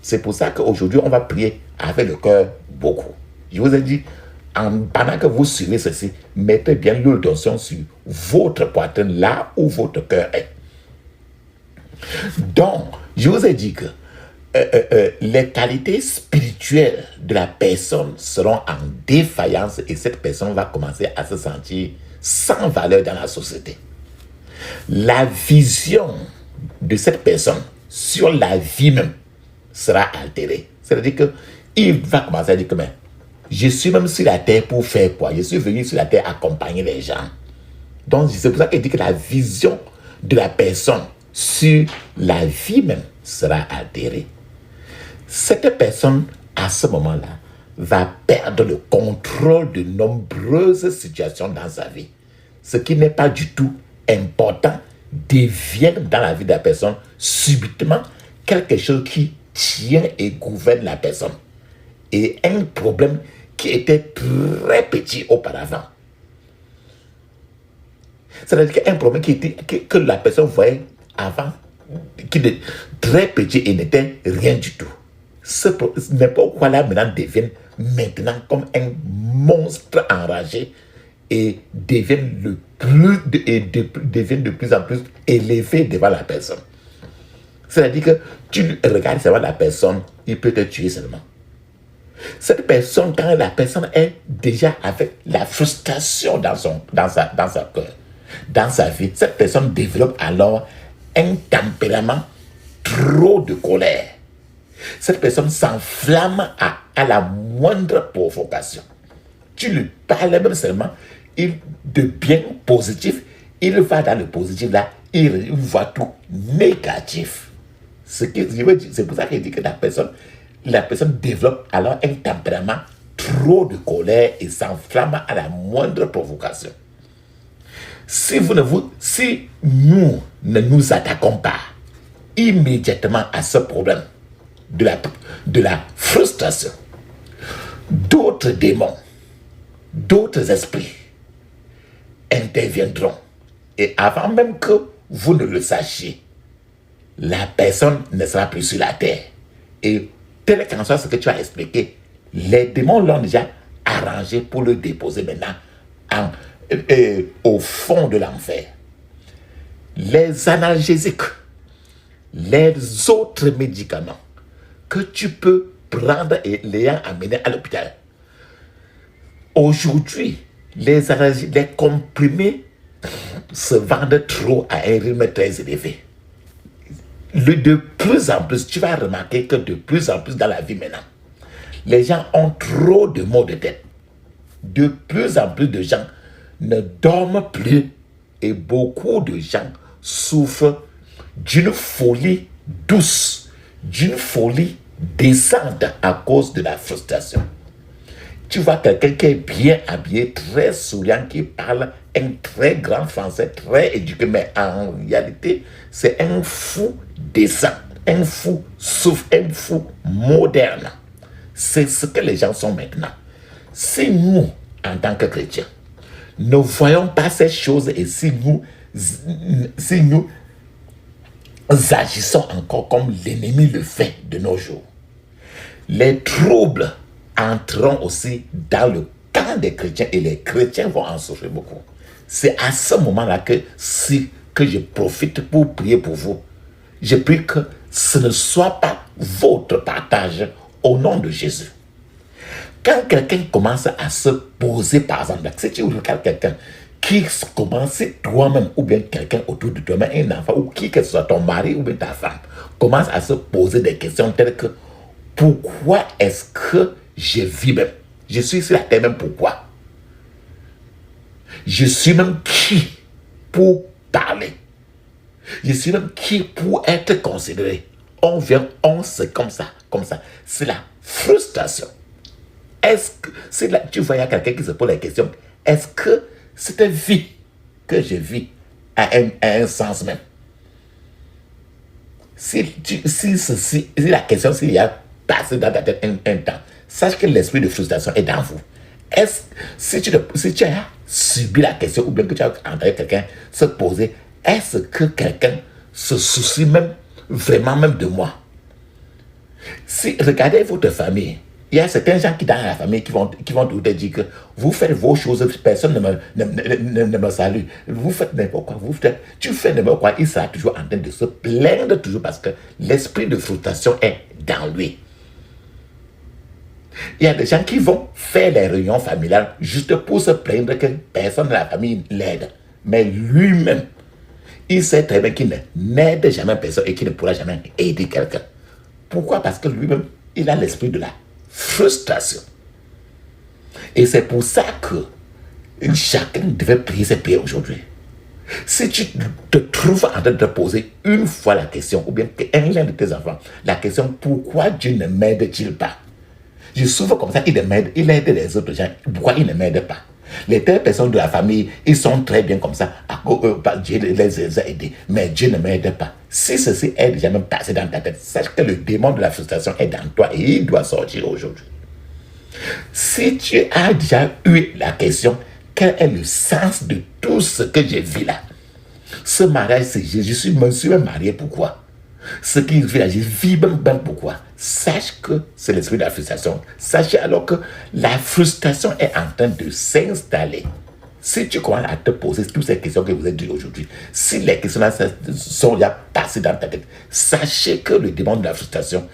C'est pour ça qu'aujourd'hui, on va prier avec le cœur beaucoup. Je vous ai dit, pendant que vous suivez ceci, mettez bien l'huile d'onction sur votre poitrine, là où votre cœur est. Donc, je vous ai dit que les qualités spirituelles de la personne seront en défaillance et cette personne va commencer à se sentir sans valeur dans la société. La vision de cette personne sur la vie même sera altérée. C'est-à-dire qu'il va commencer à dire que mais, je suis même sur la terre pour faire quoi? Je suis venu sur la terre accompagner les gens. Donc c'est pour ça qu'il dit que la vision de la personne sur la vie même sera altérée. Cette personne, à ce moment-là, va perdre le contrôle de nombreuses situations dans sa vie. Ce qui n'est pas du tout important devient dans la vie de la personne subitement quelque chose qui tient et gouverne la personne. Et un problème qui était très petit auparavant. C'est-à-dire qu'un problème que la personne voyait avant, qui était très petit et n'était rien du tout. N'importe quoi là maintenant devient maintenant comme un monstre enragé et devient de plus en plus élevé devant la personne. C'est-à-dire que tu regardes seulement la personne, il peut te tuer seulement. Cette personne, quand la personne est déjà avec la frustration dans sa cœur, dans sa vie, cette personne développe alors un tempérament trop de colère. Cette personne s'enflamme à la moindre provocation. Tu lui parles même seulement de bien positif, il va dans le positif là, il voit tout négatif. C'est pour ça qu'il dit que la personne développe alors un tempérament trop de colère et s'enflamme à la moindre provocation. Si nous ne nous attaquons pas immédiatement à ce problème de la frustration, d'autres démons, d'autres esprits interviendront. Et avant même que vous ne le sachiez, la personne ne sera plus sur la terre. Et tel qu'en soit ce que tu as expliqué, les démons l'ont déjà arrangé pour le déposer maintenant au fond de l'enfer. Les analgésiques, les autres médicaments que tu peux prendre et l'ayant amené à l'hôpital. Aujourd'hui, les comprimés se vendent trop à un rythme très élevé. De plus en plus, tu vas remarquer que de plus en plus dans la vie maintenant, les gens ont trop de maux de tête. De plus en plus de gens ne dorment plus et beaucoup de gens souffrent d'une folie douce, d'une folie descendante à cause de la frustration. Tu vois quelqu'un qui est bien habillé, très souriant, qui parle un très grand français, très éduqué, mais en réalité, c'est un fou décent, un fou souffre, un fou moderne. C'est ce que les gens sont maintenant. Si nous, en tant que chrétiens, ne voyons pas ces choses et si nous agissons encore comme l'ennemi le fait de nos jours, les troubles entreront aussi dans le camp des chrétiens et les chrétiens vont en souffrir beaucoup. C'est à ce moment-là que je profite pour prier pour vous. Je prie que ce ne soit pas votre partage au nom de Jésus. Quand quelqu'un commence à se poser, par exemple, si tu regardes quelqu'un qui commence toi-même ou bien quelqu'un autour de toi-même, un enfant ou qui que ce soit ton mari ou bien ta femme, commence à se poser des questions telles que pourquoi est-ce que je vis même? Je suis sur la terre même pourquoi? Je suis même qui pour parler? Je suis même qui pour être considéré? On vient, on c'est comme ça. C'est la frustration. Est-ce que, c'est là, tu vois, il y a quelqu'un qui se pose la question, est-ce que cette vie que je vis a un sens même? Si la question, s'il y a passé dans ta tête un temps, sache que l'esprit de frustration est dans vous. Si tu as subi la question ou bien que tu as entendu quelqu'un se poser, est-ce que quelqu'un se soucie même, vraiment même de moi? Si, regardez votre famille, il y a certains gens qui dans la famille qui vont te dire que vous faites vos choses, personne ne me salue. Vous faites n'importe quoi, tu fais n'importe quoi, il sera toujours en train de se plaindre toujours parce que l'esprit de frustration est dans lui. Il y a des gens qui vont faire les réunions familiales juste pour se plaindre que personne de la famille l'aide. Mais lui-même, il sait très bien qu'il n'aide jamais personne et qu'il ne pourra jamais aider quelqu'un. Pourquoi? Parce que lui-même, il a l'esprit de la frustration. Et c'est pour ça que chacun devait prier ses prières aujourd'hui. Si tu te trouves en train de te poser une fois la question, ou bien un de tes enfants, la question, pourquoi Dieu ne m'aide-t-il pas? Je souffre comme ça, il aide les autres gens. Pourquoi il ne m'aide pas? Les telles personnes de la famille, ils sont très bien comme ça. Dieu les a aidés, mais Dieu ne m'aide pas. Si ceci est déjà même passé dans ta tête, sache que le démon de la frustration est dans toi et il doit sortir aujourd'hui. Si tu as déjà eu la question, quel est le sens de tout ce que j'ai vu là? Ce mariage, c'est je me suis même marié, pourquoi? Ce qui vit là, je vis même pourquoi? Sache que c'est l'esprit de la frustration. Sachez alors que la frustration est en train de s'installer. Si tu commences à te poser toutes ces questions que vous avez dites aujourd'hui, si les questions là sont déjà passées dans ta tête, sachez que le démon de la frustration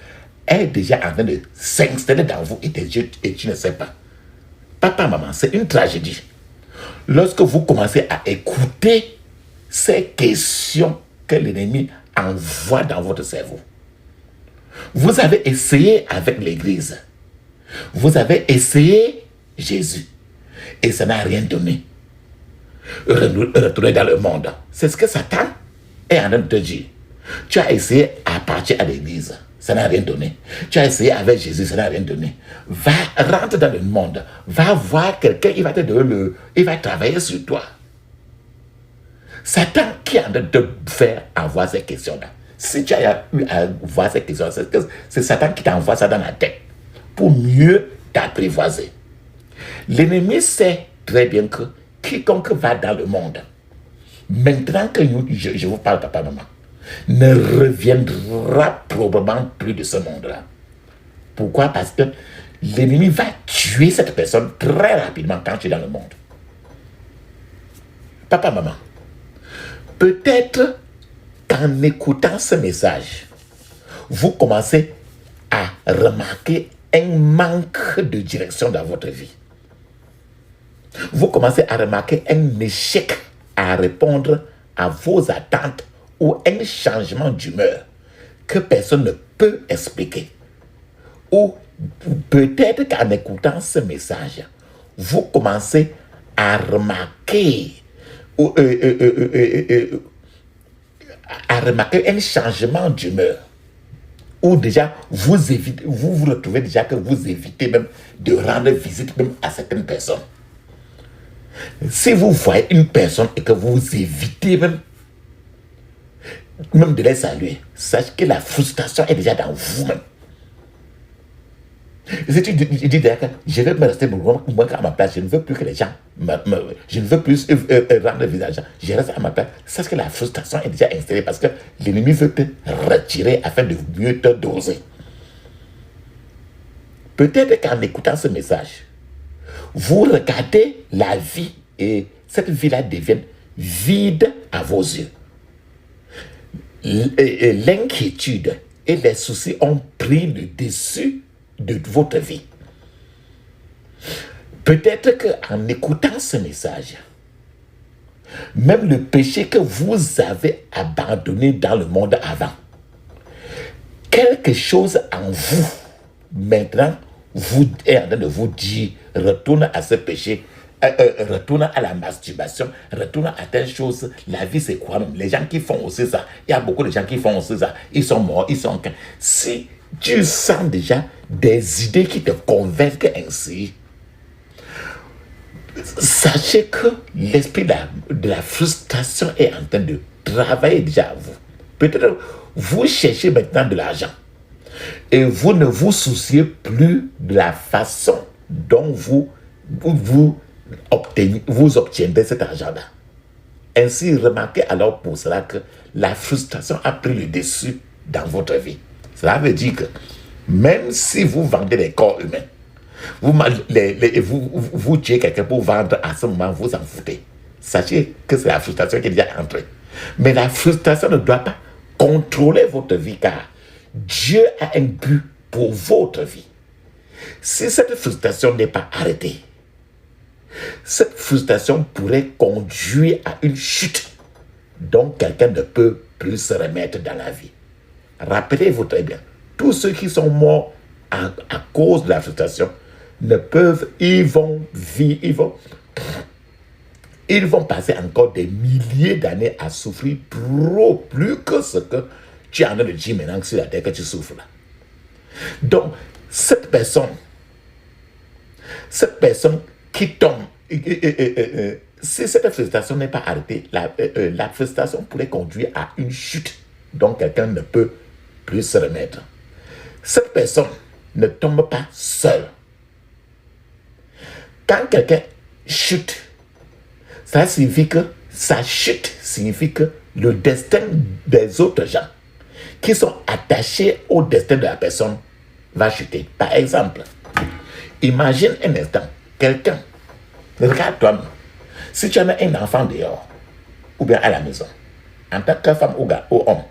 est déjà en train de s'installer dans vous et tu ne sais pas. Papa, maman, c'est une tragédie. Lorsque vous commencez à écouter ces questions que l'ennemi envoie dans votre cerveau, vous avez essayé avec l'Église, vous avez essayé Jésus, et ça n'a rien donné. Retournez dans le monde. C'est ce que Satan est en train de te dire. Tu as essayé à partir à l'Église, ça n'a rien donné. Tu as essayé avec Jésus, ça n'a rien donné. Rentre dans le monde, va voir quelqu'un, il va te donner il va travailler sur toi. Satan qui est en train de te faire avoir ces questions-là. Si tu as eu à voir ces questions, c'est Satan qui t'envoie ça dans la tête pour mieux t'apprivoiser. L'ennemi sait très bien que quiconque va dans le monde, maintenant que je vous parle, papa, maman, ne reviendra probablement plus de ce monde-là. Pourquoi? Parce que l'ennemi va tuer cette personne très rapidement quand tu es dans le monde. Papa, maman, peut-être qu'en écoutant ce message, vous commencez à remarquer un manque de direction dans votre vie. Vous commencez à remarquer un échec à répondre à vos attentes ou un changement d'humeur que personne ne peut expliquer. Ou peut-être qu'en écoutant ce message, vous commencez à remarquer un changement d'humeur. Ou déjà, vous vous retrouvez déjà que vous évitez même de rendre visite même à certaines personnes. Si vous voyez une personne et que vous évitez même de les saluer, sachez que la frustration est déjà dans vous-même. Si tu dis que je vais me rester moi à ma place, je ne veux plus que les gens je ne veux plus rendre visage, je reste à ma place. Sache que la frustration est déjà installée parce que l'ennemi veut te retirer afin de mieux te doser. Peut-être qu'en écoutant ce message, vous regardez la vie et cette vie-là devient vide à vos yeux. L'inquiétude et les soucis ont pris le dessus de votre vie. Peut-être qu'en écoutant ce message, même le péché que vous avez abandonné dans le monde avant, quelque chose en vous, maintenant, vous est en train de vous dire, retourne à ce péché, retourne à la masturbation, retourne à telle chose. La vie, c'est quoi même? Les gens qui font aussi ça, il y a beaucoup de gens qui font aussi ça, ils sont morts, ils sont... Si tu sens déjà des idées qui te convainquent ainsi, sachez que l'esprit de la frustration est en train de travailler déjà à vous. Peut-être vous cherchez maintenant de l'argent et vous ne vous souciez plus de la façon dont vous obtiendrez cet argent-là. Ainsi, remarquez alors pour cela que la frustration a pris le dessus dans votre vie. Cela veut dire que même si vous vendez des corps humains, vous tuez quelqu'un pour vendre, à ce moment, vous en foutez. Sachez que c'est la frustration qui est déjà entrée. Mais la frustration ne doit pas contrôler votre vie, car Dieu a un but pour votre vie. Si cette frustration n'est pas arrêtée, cette frustration pourrait conduire à une chute dont quelqu'un ne peut plus se remettre dans la vie. Rappelez-vous très bien, tous ceux qui sont morts à cause de la frustration ne peuvent, ils vont passer encore des milliers d'années à souffrir plus que ce que tu es en train de dire maintenant sur la terre que tu souffres là. Donc, cette personne qui tombe, si cette frustration n'est pas arrêtée, la frustration pourrait conduire à une chute dont quelqu'un ne peut plus se remettre. Cette personne ne tombe pas seule. Quand quelqu'un chute, ça signifie que sa chute signifie que le destin des autres gens qui sont attachés au destin de la personne va chuter. Par exemple, imagine un instant, quelqu'un, regarde-toi, si tu as un enfant dehors, ou bien à la maison, en tant que femme ou homme,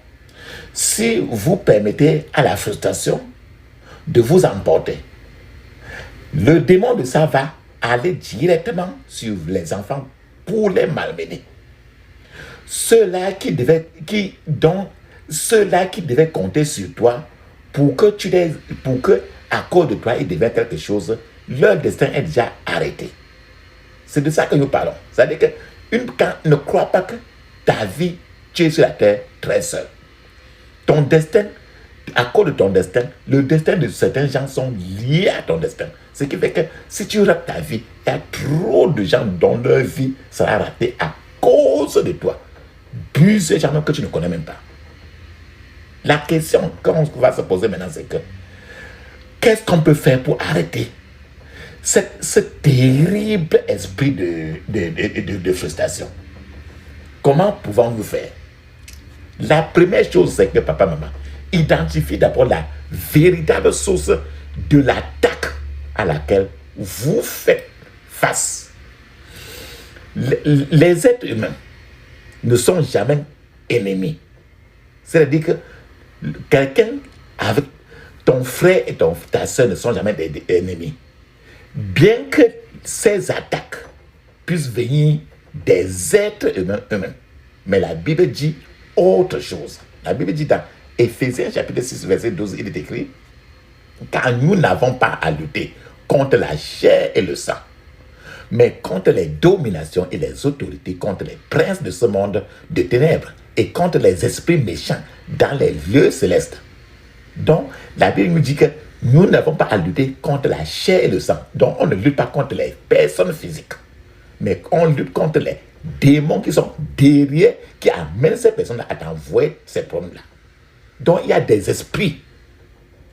si vous permettez à la frustration de vous emporter, le démon de ça va aller directement sur les enfants pour les malmener. Ceux-là qui devaient compter sur toi pour que à cause de toi, ils deviennent quelque chose, leur destin est déjà arrêté. C'est de ça que nous parlons. C'est-à-dire que ne crois pas que ta vie, tu es sur la terre très seul. Ton destin, à cause de ton destin, le destin de certains gens sont liés à ton destin. Ce qui fait que si tu rates ta vie, il y a trop de gens dont leur vie sera ratée à cause de toi. Plusieurs gens que tu ne connais même pas. La question qu'on va se poser maintenant, c'est que qu'est-ce qu'on peut faire pour arrêter ce terrible esprit de frustration? Comment pouvons-nous faire? La première chose, c'est que papa, maman, identifie d'abord la véritable source de l'attaque à laquelle vous faites face. Les êtres humains ne sont jamais ennemis. C'est-à-dire que quelqu'un avec ton frère et ta soeur ne sont jamais des ennemis. Bien que ces attaques puissent venir des êtres humains eux-mêmes. Mais la Bible dit autre chose. La Bible dit dans Éphésiens chapitre 6, verset 12, il est écrit: car nous n'avons pas à lutter contre la chair et le sang, mais contre les dominations et les autorités, contre les princes de ce monde de ténèbres et contre les esprits méchants dans les lieux célestes. Donc, la Bible nous dit que nous n'avons pas à lutter contre la chair et le sang. Donc, on ne lutte pas contre les personnes physiques, mais on lutte contre les démons qui sont derrière, qui amènent ces personnes à t'envoyer ces problèmes-là. Donc, il y a des esprits,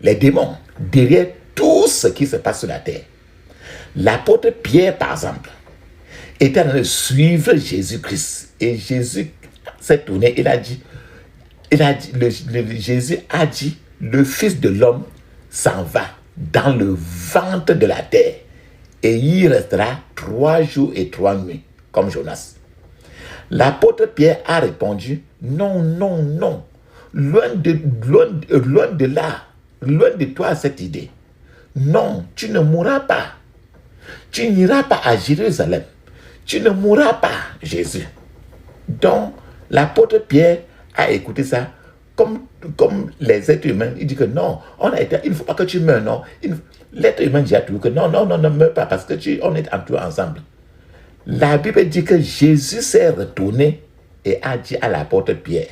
les démons, derrière tout ce qui se passe sur la terre. L'apôtre Pierre, par exemple, était en train de suivre Jésus-Christ. Et Jésus s'est tourné, Jésus a dit, le Fils de l'homme s'en va dans le ventre de la terre et il restera 3 jours et 3 nuits, comme Jonas. L'apôtre Pierre a répondu: non, non, non, loin de là, loin de toi cette idée. Non, tu ne mourras pas. Tu n'iras pas à Jérusalem. Tu ne mourras pas, Jésus. Donc, l'apôtre Pierre a écouté ça comme les êtres humains. Il dit que non, il ne faut pas que tu meurs, non. L'être humain dit à tout que non, ne meurs pas parce que on est ensemble. La Bible dit que Jésus s'est retourné et a dit à l'apôtre Pierre: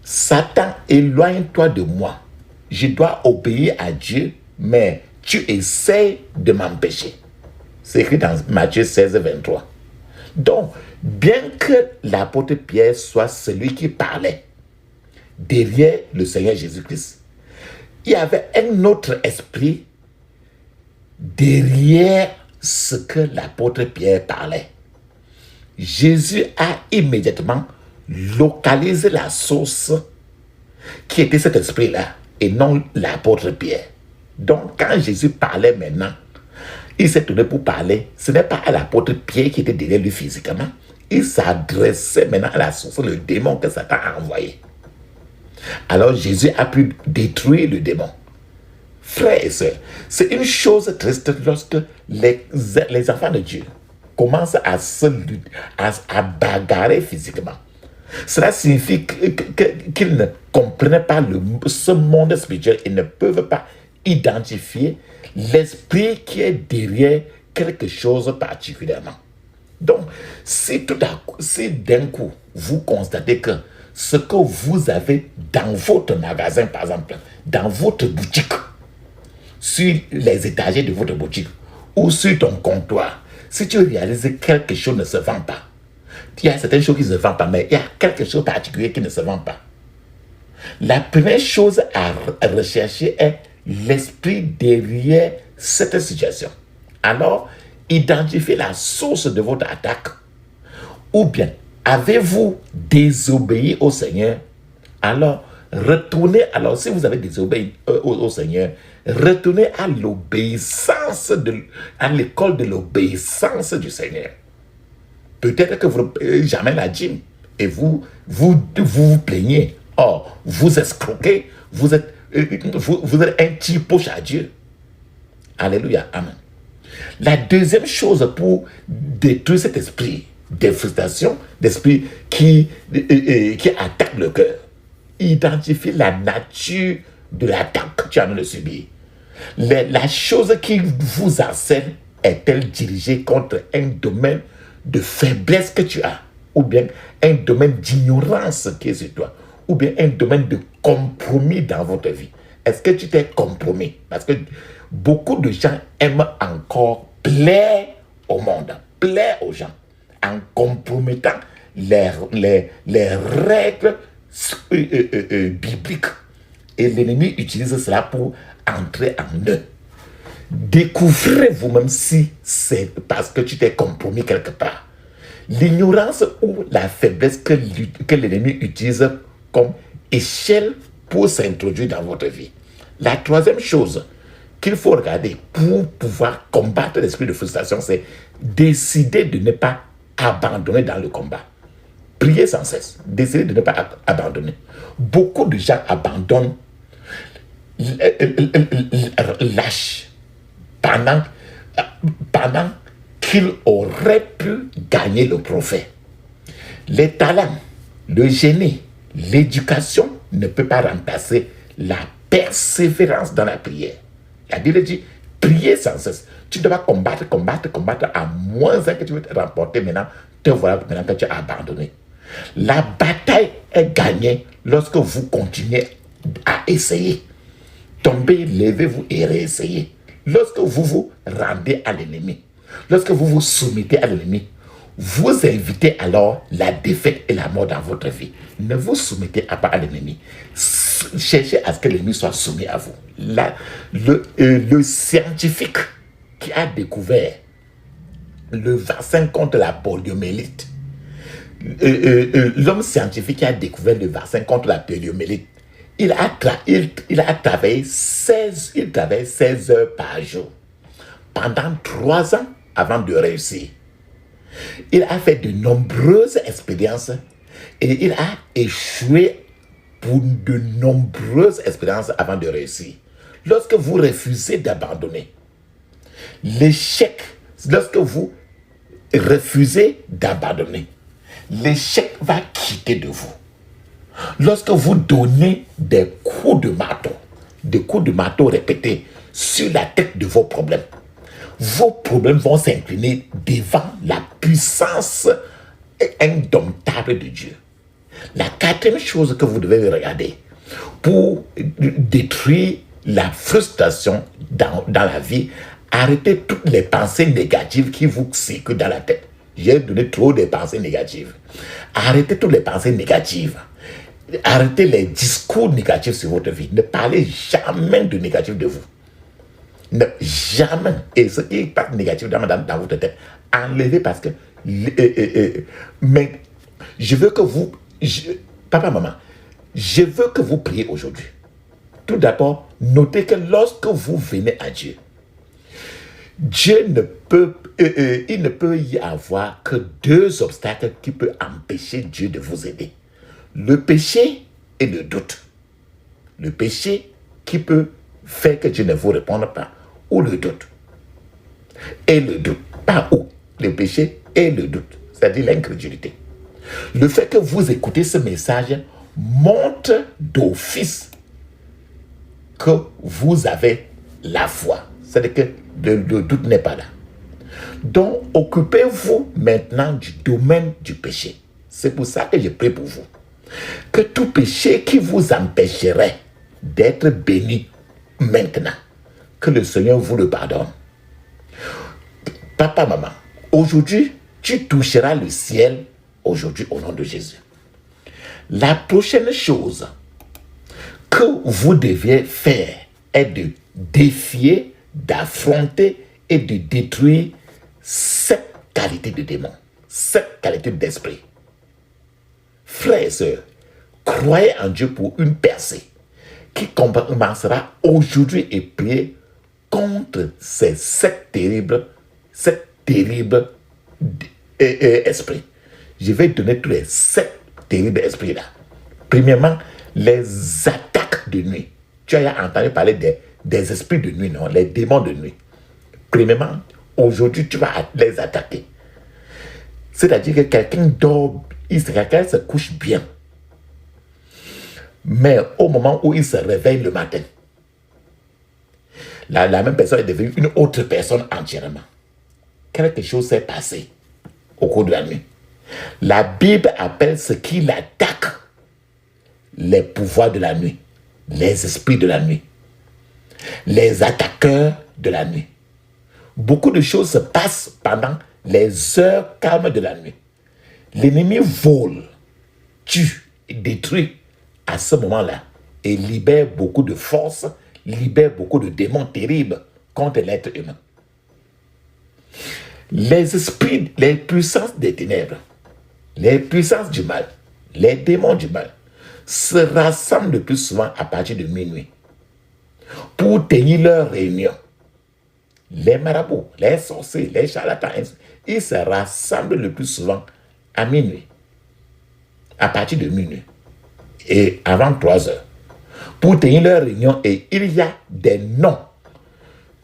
Satan, éloigne-toi de moi. Je dois obéir à Dieu, mais tu essaies de m'empêcher. C'est écrit dans Matthieu 16, 23. Donc, bien que l'apôtre Pierre soit celui qui parlait derrière le Seigneur Jésus-Christ, il y avait un autre esprit derrière ce que l'apôtre Pierre parlait. Jésus a immédiatement localisé la source qui était cet esprit-là et non l'apôtre Pierre. Donc, quand Jésus parlait maintenant, il s'est tourné pour parler. Ce n'est pas à l'apôtre Pierre qui était derrière lui physiquement. Il s'adressait maintenant à la source, le démon que Satan a envoyé. Alors Jésus a pu détruire le démon. Frères et sœurs, c'est une chose triste lorsque les enfants de Dieu commencent à bagarrer physiquement. Cela signifie qu'ils ne comprennent pas ce monde spirituel et ne peuvent pas identifier l'esprit qui est derrière quelque chose particulièrement. Donc, si d'un coup, vous constatez que ce que vous avez dans votre magasin, par exemple, dans votre boutique, sur les étagères de votre boutique ou sur ton comptoir, si tu réalises que quelque chose ne se vend pas, il y a certaines choses qui ne se vendent pas, mais il y a quelque chose de particulier qui ne se vend pas. La première chose à rechercher est l'esprit derrière cette situation. Alors, identifiez la source de votre attaque. Ou bien, avez-vous désobéi au Seigneur? Alors, retournez, alors si vous avez désobéi au Seigneur, retournez à l'obéissance, à l'école de l'obéissance du Seigneur. Peut-être que vous ne payez jamais la dîme et vous plaignez. Or, vous escroquez, vous êtes un petit poche à Dieu. Alléluia, amen. La deuxième chose pour détruire cet esprit de frustration, d'esprit qui attaque le cœur, identifier la nature de l'attaque que tu as de subir. La chose qui vous harcèle est-elle dirigée contre un domaine de faiblesse que tu as, ou bien un domaine d'ignorance qui est sur toi, ou bien un domaine de compromis dans votre vie? Est-ce que tu t'es compromis? Parce que beaucoup de gens aiment encore plaire au monde, plaire aux gens, en compromettant les règles bibliques. Et l'ennemi utilise cela pour entrer en eux. Découvrez vous-même si c'est parce que tu t'es compromis quelque part. L'ignorance ou la faiblesse que l'ennemi utilise comme échelle pour s'introduire dans votre vie. La troisième chose qu'il faut regarder pour pouvoir combattre l'esprit de frustration, c'est décider de ne pas abandonner dans le combat. Priez sans cesse. Décider de ne pas abandonner. Beaucoup de gens abandonnent, lâchent pendant qu'ils auraient pu gagner le prophète. Les talents, le génie, l'éducation ne peut pas remplacer la persévérance dans la prière. La Bible dit, priez sans cesse. Tu dois combattre, à moins que tu veux te remporter maintenant, te voilà maintenant que tu as abandonné. La bataille est gagnée lorsque vous continuez à essayer. Tombez, levez-vous et réessayez. Lorsque vous vous rendez à l'ennemi, lorsque vous vous soumettez à l'ennemi, vous invitez alors la défaite et la mort dans votre vie. Ne vous soumettez pas à l'ennemi. Cherchez à ce que l'ennemi soit soumis à vous. Le scientifique qui a découvert le vaccin contre la poliomyélite, l'homme scientifique qui a découvert le vaccin contre la poliomyélite, il a travaillé 16 heures par jour pendant 3 ans avant de réussir. Il a fait de nombreuses expériences et il a échoué pour de nombreuses expériences avant de réussir. Lorsque vous refusez d'abandonner, l'échec, lorsque vous refusez d'abandonner, l'échec va quitter de vous. Lorsque vous donnez des coups de marteau répétés sur la tête de vos problèmes vont s'incliner devant la puissance indomptable de Dieu. La quatrième chose que vous devez regarder pour détruire la frustration dans la vie, arrêtez toutes les pensées négatives qui vous circulent dans la tête. J'ai donné trop de pensées négatives. Arrêtez toutes les pensées négatives. Arrêtez les discours négatifs sur votre vie. Ne parlez jamais de négatif de vous. Ne, jamais. Et ce qui est négatif dans votre tête, enlevez parce que... mais je veux que vous... papa, maman, je veux que vous priez aujourd'hui. Tout d'abord, notez que lorsque vous venez à Dieu, il ne peut y avoir que 2 obstacles qui peuvent empêcher Dieu de vous aider. Le péché et le doute. Le péché qui peut faire que Dieu ne vous réponde pas, ou le doute. Et le doute, pas où. Le péché et le doute, c'est-à-dire l'incrédulité. Le fait que vous écoutez ce message montre d'office que vous avez la foi. C'est-à-dire que le doute n'est pas là. Donc, occupez-vous maintenant du domaine du péché. C'est pour ça que je prie pour vous. Que tout péché qui vous empêcherait d'être béni maintenant, que le Seigneur vous le pardonne. Papa, maman, aujourd'hui, tu toucheras le ciel aujourd'hui au nom de Jésus. La prochaine chose que vous devez faire est de défier, d'affronter et de détruire cette qualité de démon, cette qualité d'esprit. Frères et sœurs, croyez en Dieu pour une percée qui commencera aujourd'hui et prier contre ces sept terribles esprits. Je vais donner tous les 7 terribles esprits là. Premièrement, les attaques de nuit. Tu as entendu parler des esprits de nuit, non? Les démons de nuit. Premièrement, aujourd'hui, tu vas les attaquer. C'est-à-dire que quelqu'un dort, quelqu'un se couche bien. Mais au moment où il se réveille le matin, la même personne est devenue une autre personne entièrement. Quelque chose s'est passé au cours de la nuit. La Bible appelle ce qui l'attaque les pouvoirs de la nuit, les esprits de la nuit, les attaqueurs de la nuit. Beaucoup de choses se passent pendant les heures calmes de la nuit. L'ennemi vole, tue et détruit à ce moment-là et libère beaucoup de force, libère beaucoup de démons terribles contre l'être humain. Les esprits, les puissances des ténèbres, les puissances du mal, les démons du mal se rassemblent le plus souvent à partir de minuit pour tenir leur réunion. Les marabouts, les sorciers, les charlatans, ils se rassemblent le plus souvent à minuit, à partir de minuit et avant 3 heures pour tenir leur réunion, et il y a des noms,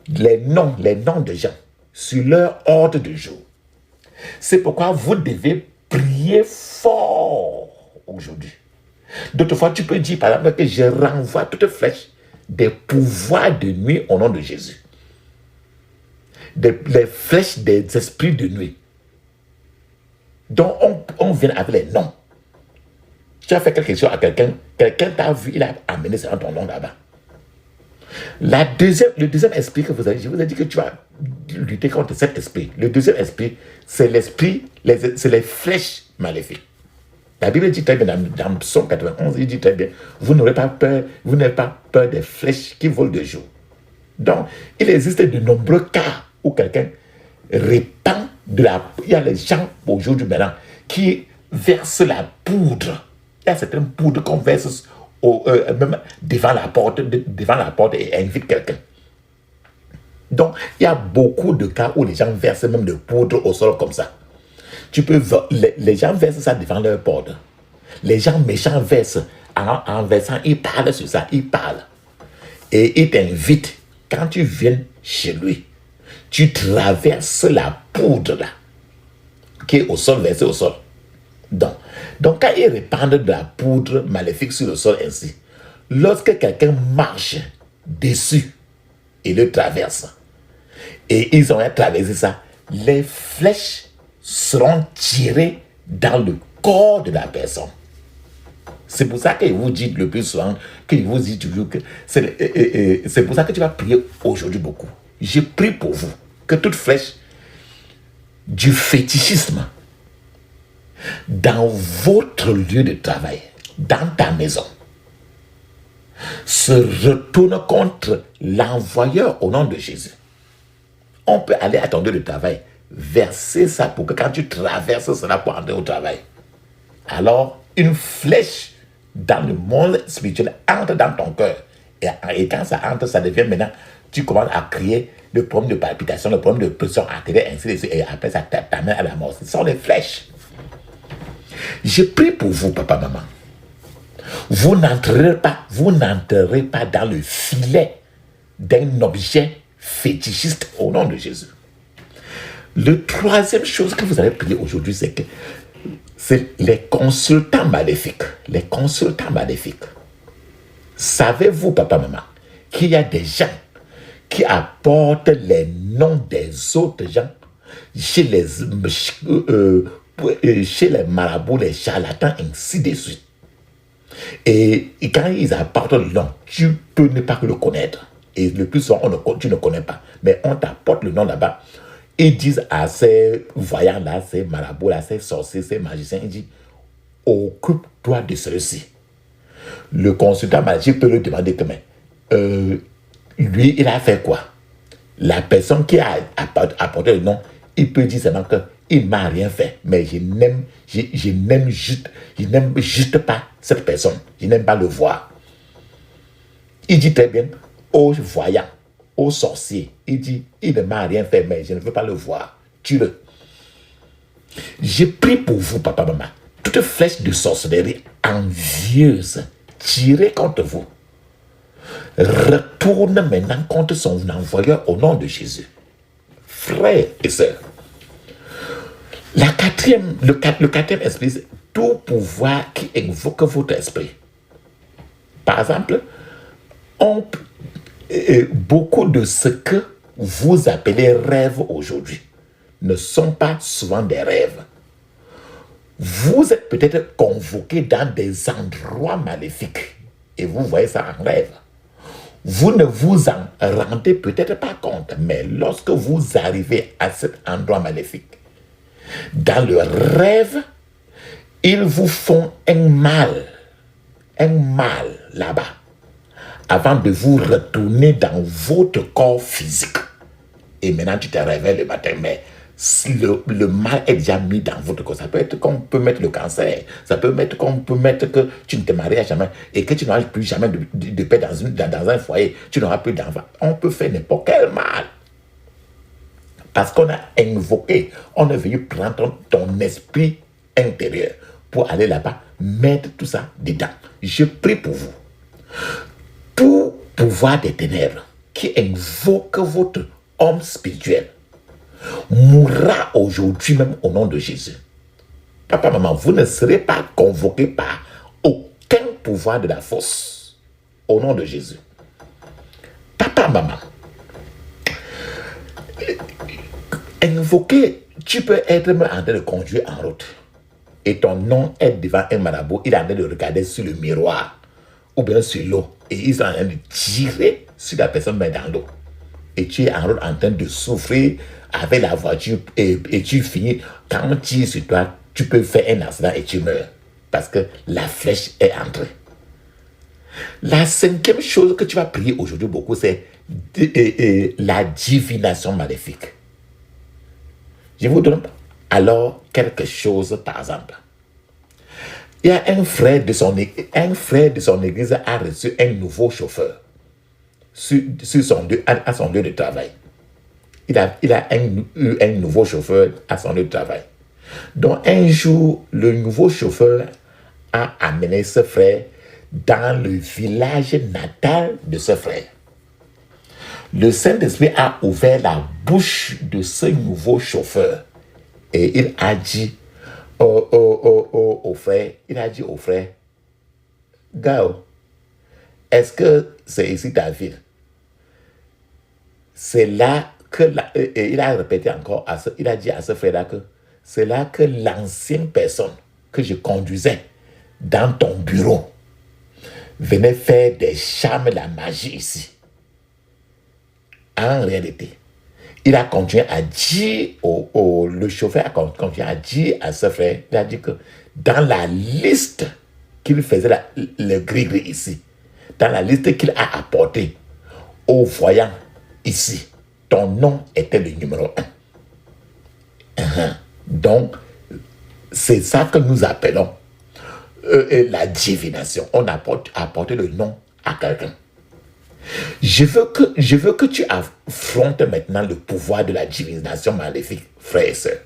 les noms de gens sur leur ordre du jour. C'est pourquoi vous devez prier fort aujourd'hui. D'autres fois, tu peux dire par exemple que je renvoie toute flèche des pouvoirs de nuit au nom de Jésus. Les flèches des esprits de nuit. Donc, on vient avec les noms. Tu as fait quelque chose à quelqu'un t'a vu, il a amené ça dans ton nom là-bas. Le deuxième esprit que vous avez, je vous ai dit que tu vas lutter contre cet esprit. Le deuxième esprit, c'est c'est les flèches maléfiques. La Bible dit très bien dans Psaume 91, il dit très bien, vous n'aurez pas peur des flèches qui volent de jour. Donc, il existe de nombreux cas où quelqu'un répand il y a les gens aujourd'hui maintenant qui versent la poudre. Il y a certaines poudres qu'on verse même devant la porte et invite quelqu'un. Donc, il y a beaucoup de cas où les gens versent même de poudre au sol comme ça. Les gens versent ça devant leur porte. Les gens méchants versent, en versant, ils parlent sur ça, ils parlent. Et ils t'invitent, quand tu viens chez lui, tu traverses la poudre là, qui est au sol, versée au sol. Donc quand ils répandent de la poudre maléfique sur le sol ainsi, lorsque quelqu'un marche dessus, il le traverse. Et ils ont traversé ça, les flèches seront tirées dans le corps de la personne. C'est pour ça qu'il vous dit le plus souvent, qu'il vous dit toujours que c'est pour ça que tu vas prier aujourd'hui beaucoup. Je prie pour vous que toute flèche du fétichisme dans votre lieu de travail, dans ta maison, se retourne contre l'envoyeur au nom de Jésus. On peut aller à ton lieu de travail, verser ça pour que quand tu traverses cela pour entrer au travail, alors une flèche dans le monde spirituel entre dans ton cœur. Et quand ça entre, ça devient maintenant, tu commences à créer le problème de palpitation, le problème de pression artérielle, ainsi de suite, et après ça t'amène à la mort. Ce sont les flèches. Je prie pour vous, papa, maman. Vous n'entrerez pas dans le filet d'un objet fétichiste au nom de Jésus. Le troisième chose que vous allez prier aujourd'hui, c'est les consultants maléfiques. Les consultants maléfiques. Savez-vous, papa, maman, qu'il y a des gens qui apportent les noms des autres gens chez les marabouts, les charlatans, ainsi de suite. Et quand ils apportent le nom, tu peux ne pas le connaître. Et le plus souvent, tu ne connais pas. Mais on t'apporte le nom là-bas. Ils disent à ces voyants-là, ces marabouts-là, ces sorciers, ces magiciens, ils disent, occupe-toi de ceci. Le consultant magique peut lui demander que, mais, lui, il a fait quoi? La personne qui a apporté le nom, il peut dire seulement qu'il ne m'a rien fait, mais je n'aime juste pas cette personne. Je n'aime pas le voir. Il dit très bien aux voyants, aux sorciers, il dit, il ne m'a rien fait, mais je ne veux pas le voir. Tue-le. Je prie pour vous, papa, maman. Toute flèche de sorcellerie envieuse tirée contre vous retourne maintenant contre son envoyeur au nom de Jésus. Frères et sœurs, le quatrième esprit, c'est tout pouvoir qui invoque votre esprit. Par exemple, beaucoup de ce que vous appelez rêves aujourd'hui ne sont pas souvent des rêves. Vous êtes peut-être convoqué dans des endroits maléfiques et vous voyez ça en rêve. Vous ne vous en rendez peut-être pas compte, mais lorsque vous arrivez à cet endroit maléfique, dans le rêve, ils vous font un mal là-bas, avant de vous retourner dans votre corps physique. Et maintenant, tu te réveilles le matin, mais le mal est déjà mis dans votre corps. Ça peut être qu'on peut mettre le cancer, ça peut être qu'on peut mettre que tu ne te marieras jamais et que tu n'auras plus jamais de paix dans un foyer, tu n'auras plus d'enfants. On peut faire n'importe quel mal. Parce qu'on a invoqué, on est venu prendre ton esprit intérieur pour aller là-bas, mettre tout ça dedans. Je prie pour vous. Tout pouvoir des ténèbres qui invoque votre homme spirituel mourra aujourd'hui même au nom de Jésus. Papa, maman, vous ne serez pas convoqués par aucun pouvoir de la force au nom de Jésus. Papa, maman, invoqué, tu peux être en train de conduire en route et ton nom est devant un marabout, il est en train de regarder sur le miroir ou bien sur l'eau et il est en train de tirer sur la personne mais dans l'eau. Et tu es en route en train de souffrir avec la voiture et tu finis, quand on tire sur toi, tu peux faire un accident et tu meurs parce que la flèche est entrée. La cinquième chose que tu vas prier aujourd'hui beaucoup, c'est la divination maléfique. Je vous donne alors quelque chose par exemple. Il y a un frère de son église a reçu un nouveau chauffeur à son lieu de travail. Il a eu un nouveau chauffeur à son lieu de travail. Donc un jour, le nouveau chauffeur a amené ce frère dans le village natal de ce frère. Le Saint-Esprit a ouvert la bouche de ce nouveau chauffeur et il a dit au frère, Gao, est-ce que c'est ici ta ville? C'est là que, il a répété encore, il a dit à ce frère-là que c'est là que l'ancienne personne que je conduisais dans ton bureau venait faire des charmes, la magie ici. En réalité, il a continué à dire, le chauffeur a continué à dire à ce frère, il a dit que dans la liste qu'il faisait le gris-gris ici, dans la liste qu'il a apportée aux voyants ici, ton nom était le numéro 1. Donc, c'est ça que nous appelons la divination. On apporte le nom à quelqu'un. Je veux que tu affrontes maintenant le pouvoir de la divination maléfique, frères et sœurs.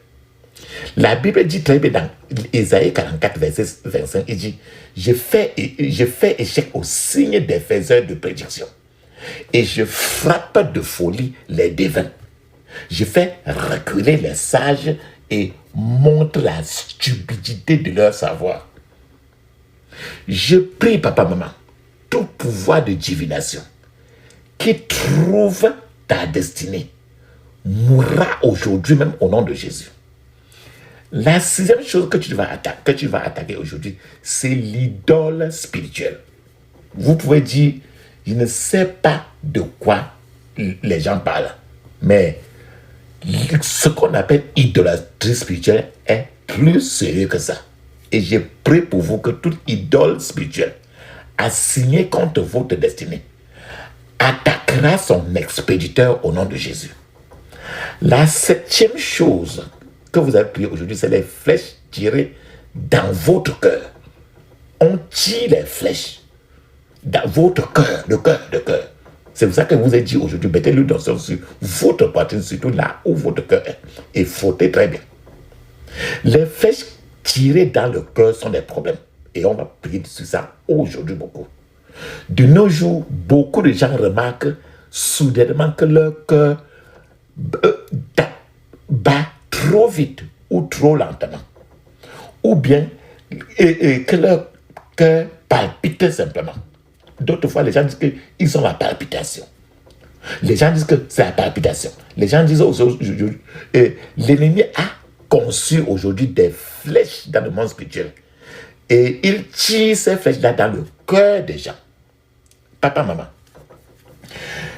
La Bible dit très bien dans Ésaïe 44, verset 25, il dit, je fais échec au signe des faiseurs de prédiction et je frappe de folie les devins. Je fais reculer les sages et montre la stupidité de leur savoir. Je prie, papa, maman, tout pouvoir de divination qui trouve ta destinée mourra aujourd'hui même au nom de Jésus. La sixième chose que tu vas attaquer aujourd'hui, c'est l'idole spirituelle. Vous pouvez dire, je ne sais pas de quoi les gens parlent, mais ce qu'on appelle idolâtrie spirituelle est plus sérieux que ça. Et je prie pour vous que toute idole spirituelle assignée contre votre destinée attaquera son expéditeur au nom de Jésus. La septième chose que vous avez prié aujourd'hui, c'est les flèches tirées dans votre cœur. On tire les flèches dans votre cœur, le cœur. C'est pour ça que vous avez dit aujourd'hui, mettez l'huile d'onction sur votre poitrine, surtout là où votre cœur est, et frottez très bien. Les flèches tirées dans le cœur sont des problèmes. Et on va prier sur ça aujourd'hui beaucoup. De nos jours, beaucoup de gens remarquent soudainement que leur cœur bat trop vite ou trop lentement. Ou bien que leur cœur palpite simplement. D'autres fois, les gens disent qu'ils ont la palpitation. Les gens disent que c'est la palpitation. Les gens disent aujourd'hui, l'ennemi a conçu aujourd'hui des flèches dans le monde spirituel. Et il tire ces flèches-là dans le cœur des gens. Papa, maman,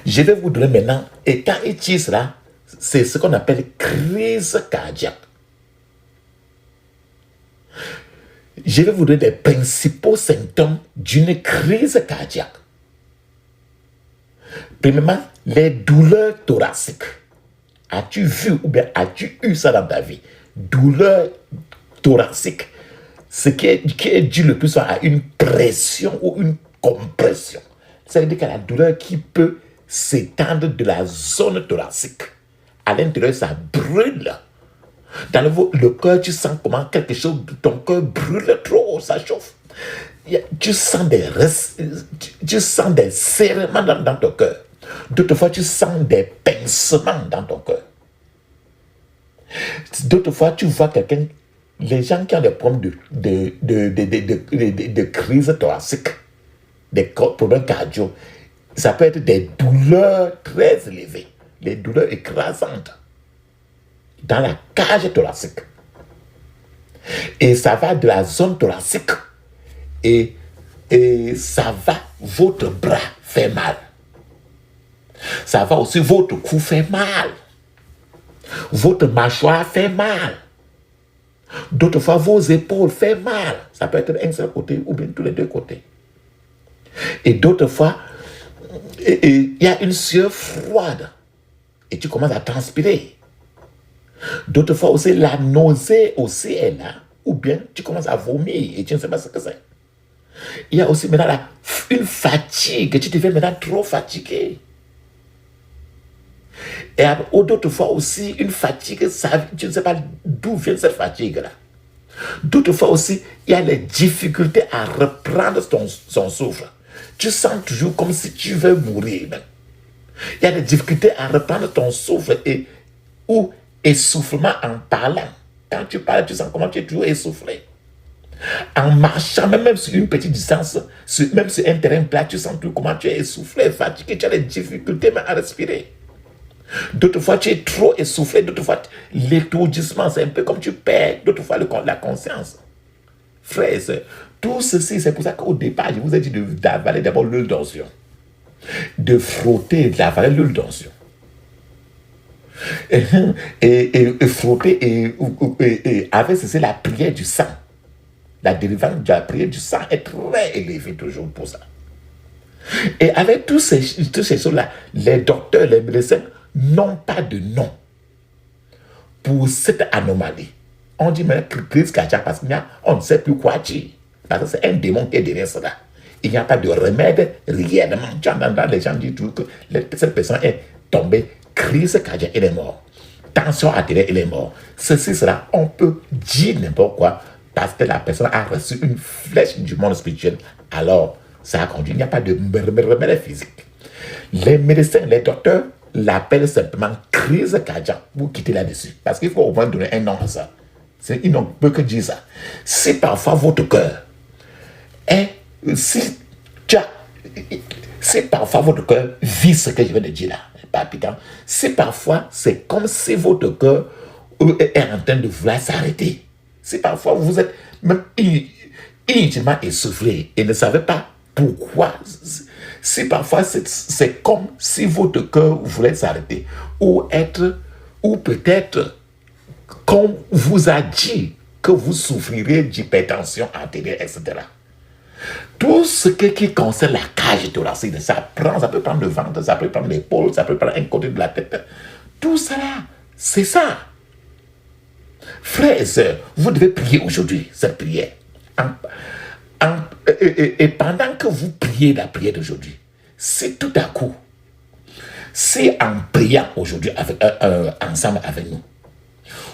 je vais vous donner maintenant, et quand il tire cela, c'est ce qu'on appelle crise cardiaque. Je vais vous donner les principaux symptômes d'une crise cardiaque. Premièrement, les douleurs thoraciques. As-tu vu ou bien as-tu eu ça dans ta vie? Douleurs thoraciques. Ce qui est dû le plus souvent à une pression ou une compression. Ça veut dire qu'il y a la douleur qui peut s'étendre de la zone thoracique. À l'intérieur, ça brûle. Dans le cœur, tu sens comment quelque chose, ton cœur brûle trop, ça chauffe. Tu sens des serrements dans ton cœur. D'autres fois, tu sens des pincements dans ton cœur. D'autres fois, tu vois quelqu'un, les gens qui ont des problèmes de crise thoracique, des problèmes cardio, ça peut être des douleurs très élevées, des douleurs écrasantes dans la cage thoracique. Et ça va de la zone thoracique et ça va, votre bras fait mal. Ça va aussi, votre cou fait mal. Votre mâchoire fait mal. D'autres fois, vos épaules fait mal. Ça peut être un seul côté ou bien tous les deux côtés. Et d'autres fois, il y a une sueur froide et tu commences à transpirer. D'autres fois aussi, la nausée aussi est là, ou bien tu commences à vomir et tu ne sais pas ce que c'est. Il y a aussi maintenant une fatigue, tu deviens maintenant trop fatigué. Et d'autres fois aussi, une fatigue, tu ne sais pas d'où vient cette fatigue-là. D'autres fois aussi, il y a les difficultés à reprendre son souffle. Tu sens toujours comme si tu veux mourir. Même. Il y a des difficultés à reprendre ton souffle ou essoufflement en parlant. Quand tu parles, tu sens comment tu es toujours essoufflé. En marchant, même sur une petite distance, même sur un terrain plat, tu sens toujours comment tu es essoufflé, fatigué, tu as des difficultés même à respirer. D'autres fois, tu es trop essoufflé, d'autres fois, l'étourdissement, c'est un peu comme tu perds, d'autres fois, la conscience. Frères, tout ceci, c'est pour ça qu'au départ, je vous ai dit d'avaler d'abord l'huile d'onction. De frotter, d'avaler l'huile d'onction. Et frotter, et avec ceci, la prière du sang. La délivrance de la prière du sang est très élevée toujours pour ça. Et avec toutes ces choses-là, les docteurs, les médecins n'ont pas de nom pour cette anomalie. On dit mais crise cardiaque parce qu'on ne sait plus quoi dire. Parce que c'est un démon qui est derrière cela. Il n'y a pas de remède réellement. Tu entends les gens dire que cette personne est tombée, crise cardiaque, elle est morte. tension artérielle, il est mort. Ceci, cela, on peut dire n'importe quoi parce que la personne a reçu une flèche du monde spirituel. Alors, ça a conduit. Il n'y a pas de remède physique. Les médecins, les docteurs l'appellent simplement crise cardiaque pour quitter là-dessus. Parce qu'il faut au moins donner un nom à ça. Ils n'ont peut que dire ça. Si parfois votre cœur est, si parfois votre cœur vit ce que je viens de dire là, palpitant, si parfois c'est comme si votre cœur est en train de vouloir s'arrêter, si parfois vous êtes même inutilement essoufflé et ne savez pas pourquoi, si parfois c'est comme si votre cœur voulait s'arrêter, ou peut-être qu'on vous a dit que vous souffrirez d'hypertension artérielle, etc. Tout ce qui concerne la cage thoracique, ça peut prendre le ventre, ça peut prendre l'épaule, ça peut prendre un côté de la tête. Tout cela, c'est ça. Frères et sœurs, vous devez prier aujourd'hui cette prière. Et pendant que vous priez la prière d'aujourd'hui, si tout à coup, si en priant aujourd'hui ensemble avec nous,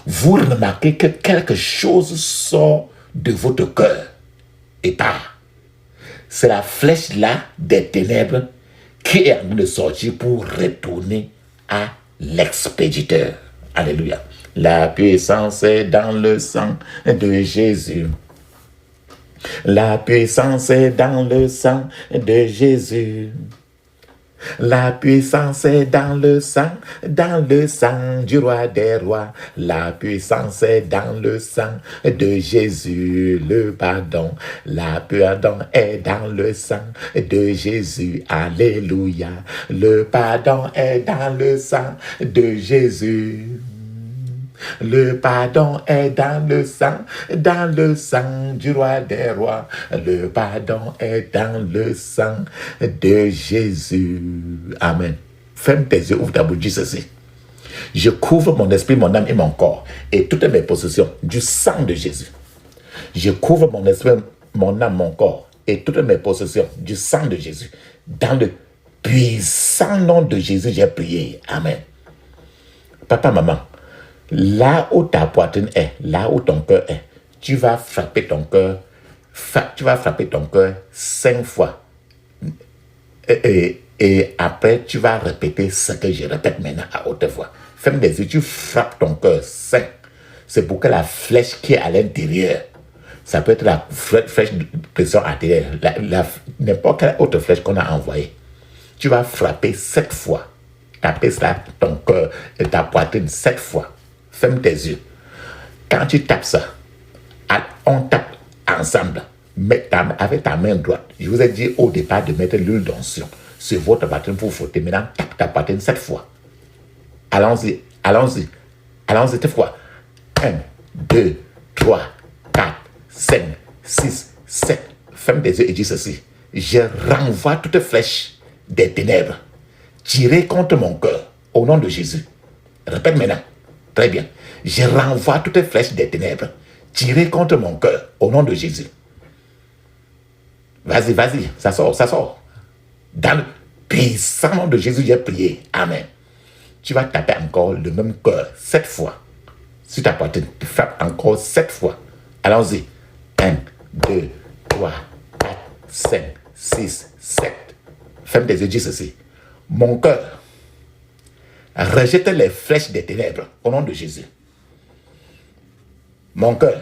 vous remarquez que quelque chose sort de votre cœur et part, c'est la flèche là des ténèbres qui est en train de sortir pour retourner à l'expéditeur. Alléluia. La puissance est dans le sang de Jésus. La puissance est dans le sang de Jésus. La puissance est dans le sang du roi des rois. La puissance est dans le sang de Jésus, le pardon. La pardon est dans le sang de Jésus, alléluia. Le pardon est dans le sang de Jésus. Le pardon est dans le sang du roi des rois. Le pardon est dans le sang de Jésus. Amen. Ferme tes yeux, ouvre ta bouche, dis ceci. Je couvre mon esprit, mon âme et mon corps et toutes mes possessions du sang de Jésus. Je couvre mon esprit, mon âme, mon corps et toutes mes possessions du sang de Jésus. Dans le puissant nom de Jésus, j'ai prié. Amen. Papa, maman, là où ta poitrine est, là où ton cœur est, tu vas frapper ton cœur 5 fois. Et après, tu vas répéter ce que je répète maintenant à haute voix. Ferme les yeux, tu frappes ton cœur 5. C'est pour que la flèche qui est à l'intérieur, ça peut être la flèche de pression artérielle, n'importe quelle autre flèche qu'on a envoyée. Tu vas frapper 7 fois. Taper ça, ton cœur et ta poitrine 7 fois. Ferme tes yeux. Quand tu tapes ça, on tape ensemble. Avec ta main droite. Je vous ai dit au départ de mettre l'huile d'onction sur votre poitrine pour frotter. Maintenant, tape ta poitrine 7 fois. Allons-y, allons-y. Allons-y 7 fois. 1, 2, 3, 4, 5, 6, 7. Ferme tes yeux et dis ceci. Je renvoie toute flèche des ténèbres tirée contre mon cœur au nom de Jésus. Répète maintenant. Très bien. Je renvoie toutes les flèches des ténèbres tirées contre mon cœur au nom de Jésus. Vas-y, vas-y, ça sort. Dans le puissant nom de Jésus, j'ai prié. Amen. Tu vas taper encore le même cœur 7 fois. Sur ta poitrine, tu frappes encore 7 fois. Allons-y. 1, 2, 3, 4, 5, 6, 7. Ferme tes yeux, dis ceci. Mon cœur rejette les flèches des ténèbres au nom de Jésus. Mon cœur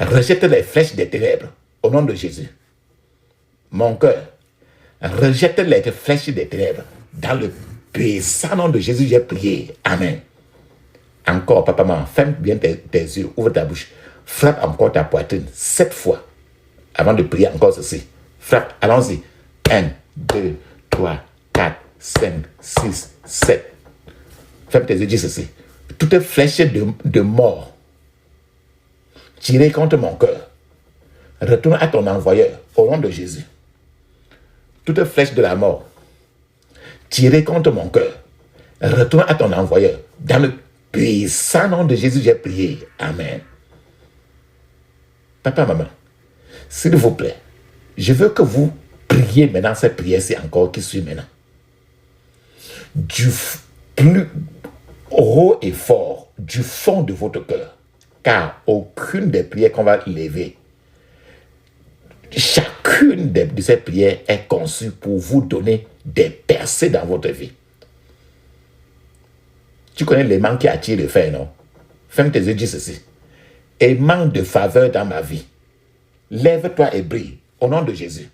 rejette les flèches des ténèbres au nom de Jésus. Mon cœur rejette les flèches des ténèbres. Dans le puissant nom de Jésus, j'ai prié. Amen. Encore, papa, maman, ferme bien tes yeux, ouvre ta bouche. Frappe encore ta poitrine 7 fois. Avant de prier encore ceci. Frappe, allons-y. 1, 2, 3, 4, 5, 6, 7. Ferme tes yeux, dis ceci. Toute flèche de mort tirée contre mon cœur, retourne à ton envoyeur au nom de Jésus. Toute flèche de la mort tirée contre mon cœur, retourne à ton envoyeur. Dans le puissant nom de Jésus, j'ai prié. Amen. Papa, maman, s'il vous plaît, je veux que vous priez maintenant cette prière-ci encore qui suit maintenant. Du plus haut et fort du fond de votre cœur, car aucune des prières qu'on va lever, chacune de ces prières est conçue pour vous donner des percées dans votre vie. Tu connais l'aimant qui attire le fer, non? Ferme tes yeux, dis ceci. Aimant de faveur dans ma vie, lève-toi et brille au nom de Jésus.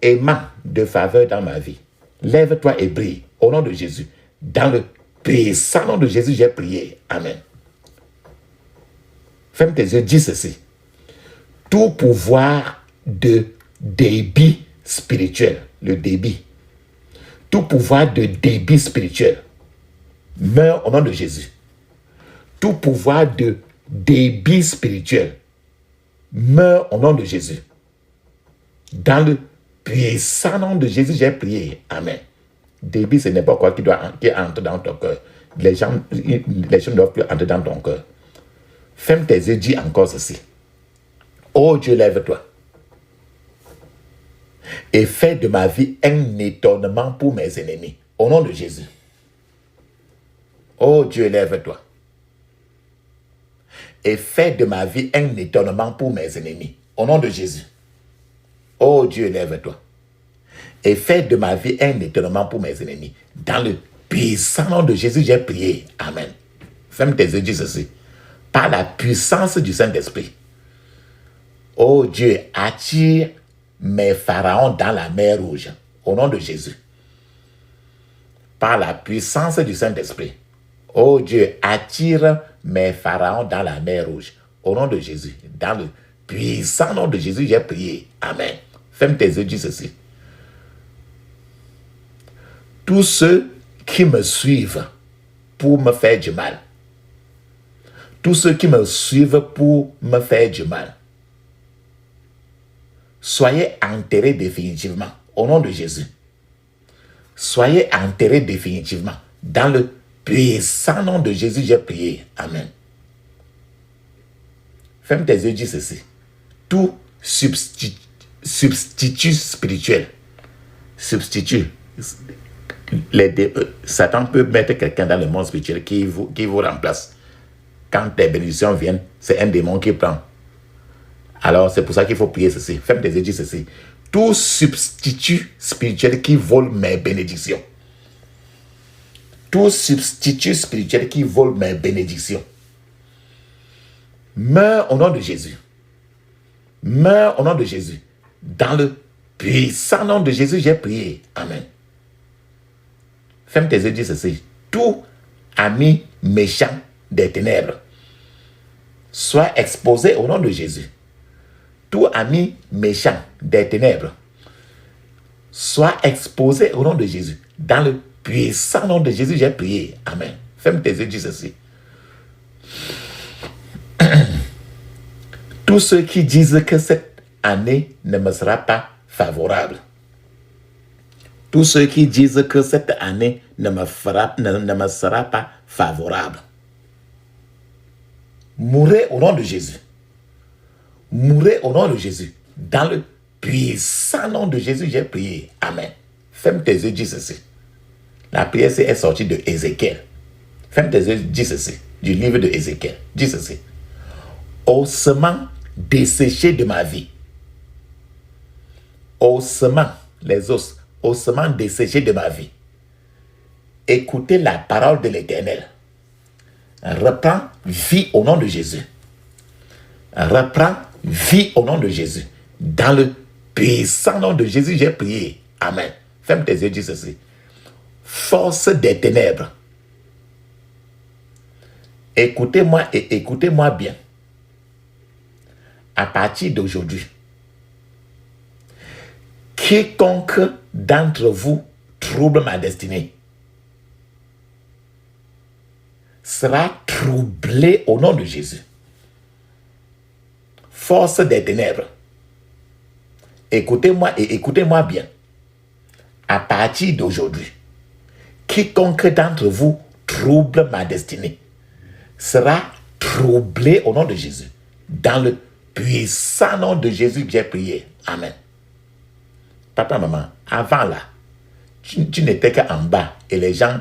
Aimant de faveur dans ma vie, lève-toi et brille au nom de Jésus. Dans le puissant nom de Jésus, j'ai prié. Amen. Ferme tes yeux, dis ceci. Tout pouvoir de débit spirituel, le débit, tout pouvoir de débit spirituel, meurt au nom de Jésus. Tout pouvoir de débit spirituel, meurt au nom de Jésus. Dans le puissant nom de Jésus, j'ai prié. Amen. Débit, ce n'est pas quoi qui entre dans ton cœur. Les gens ne doivent plus entrer dans ton cœur. Ferme tes yeux, dis encore ceci. Oh Dieu, lève-toi. Et fais de ma vie un étonnement pour mes ennemis. Au nom de Jésus. Oh Dieu, lève-toi. Et fais de ma vie un étonnement pour mes ennemis. Au nom de Jésus. Oh Dieu, lève-toi. Et fais de ma vie un étonnement pour mes ennemis. Dans le puissant nom de Jésus, j'ai prié. Amen. Ferme tes yeux, dis ceci. Par la puissance du Saint-Esprit. Oh Dieu, attire mes pharaons dans la mer Rouge. Au nom de Jésus. Par la puissance du Saint-Esprit. Oh Dieu, attire mes pharaons dans la mer Rouge. Au nom de Jésus. Dans le puissant nom de Jésus, j'ai prié. Amen. Ferme tes yeux, dis ceci. Tous ceux qui me suivent pour me faire du mal. Tous ceux qui me suivent pour me faire du mal. Soyez enterrés définitivement. Au nom de Jésus. Soyez enterrés définitivement. Dans le puissant nom de Jésus, j'ai prié. Amen. Ferme tes yeux, dis ceci. Tout substitut spirituel. Substitut. Satan peut mettre quelqu'un dans le monde spirituel qui vous remplace. Quand tes bénédictions viennent, c'est un démon qui prend. Alors, c'est pour ça qu'il faut prier ceci. Ferme tes yeux, dis ceci. Tout substitut spirituel qui vole mes bénédictions. Tout substitut spirituel qui vole mes bénédictions. Meurs au nom de Jésus. Meurs au nom de Jésus. Dans le puissant nom de Jésus, j'ai prié. Amen. Ferme tes yeux, dis ceci. Tout ami méchant des ténèbres soit exposé au nom de Jésus. Tout ami méchant des ténèbres soit exposé au nom de Jésus. Dans le puissant nom de Jésus, j'ai prié. Amen. Ferme tes yeux, dis ceci. Tous ceux qui disent que cette année ne me sera pas favorable. Tous ceux qui disent que cette année ne me sera pas favorable. Mourez au nom de Jésus. Mourez au nom de Jésus. Dans le puissant nom de Jésus, j'ai prié. Amen. Ferme tes yeux, dis ceci. La prière est sortie de Ézéchiel. Ferme tes yeux, dis ceci. Du livre de Ézéchiel. Dis ceci. Ossements desséchés de ma vie. Ossements, les os, ossements desséchés de ma vie. Écoutez la parole de l'Éternel. Reprends vie au nom de Jésus. Reprends vie au nom de Jésus. Dans le puissant nom de Jésus, j'ai prié. Amen. Ferme tes yeux, dis ceci. Force des ténèbres. Écoutez-moi et écoutez-moi bien. À partir d'aujourd'hui, quiconque d'entre vous trouble ma destinée sera troublé au nom de Jésus. Force des ténèbres. Écoutez-moi et écoutez-moi bien. À partir d'aujourd'hui, quiconque d'entre vous trouble ma destinée sera troublé au nom de Jésus. Dans le puissant nom de Jésus, j'ai prié. Amen. Papa, maman, avant là, tu n'étais qu'en bas et les gens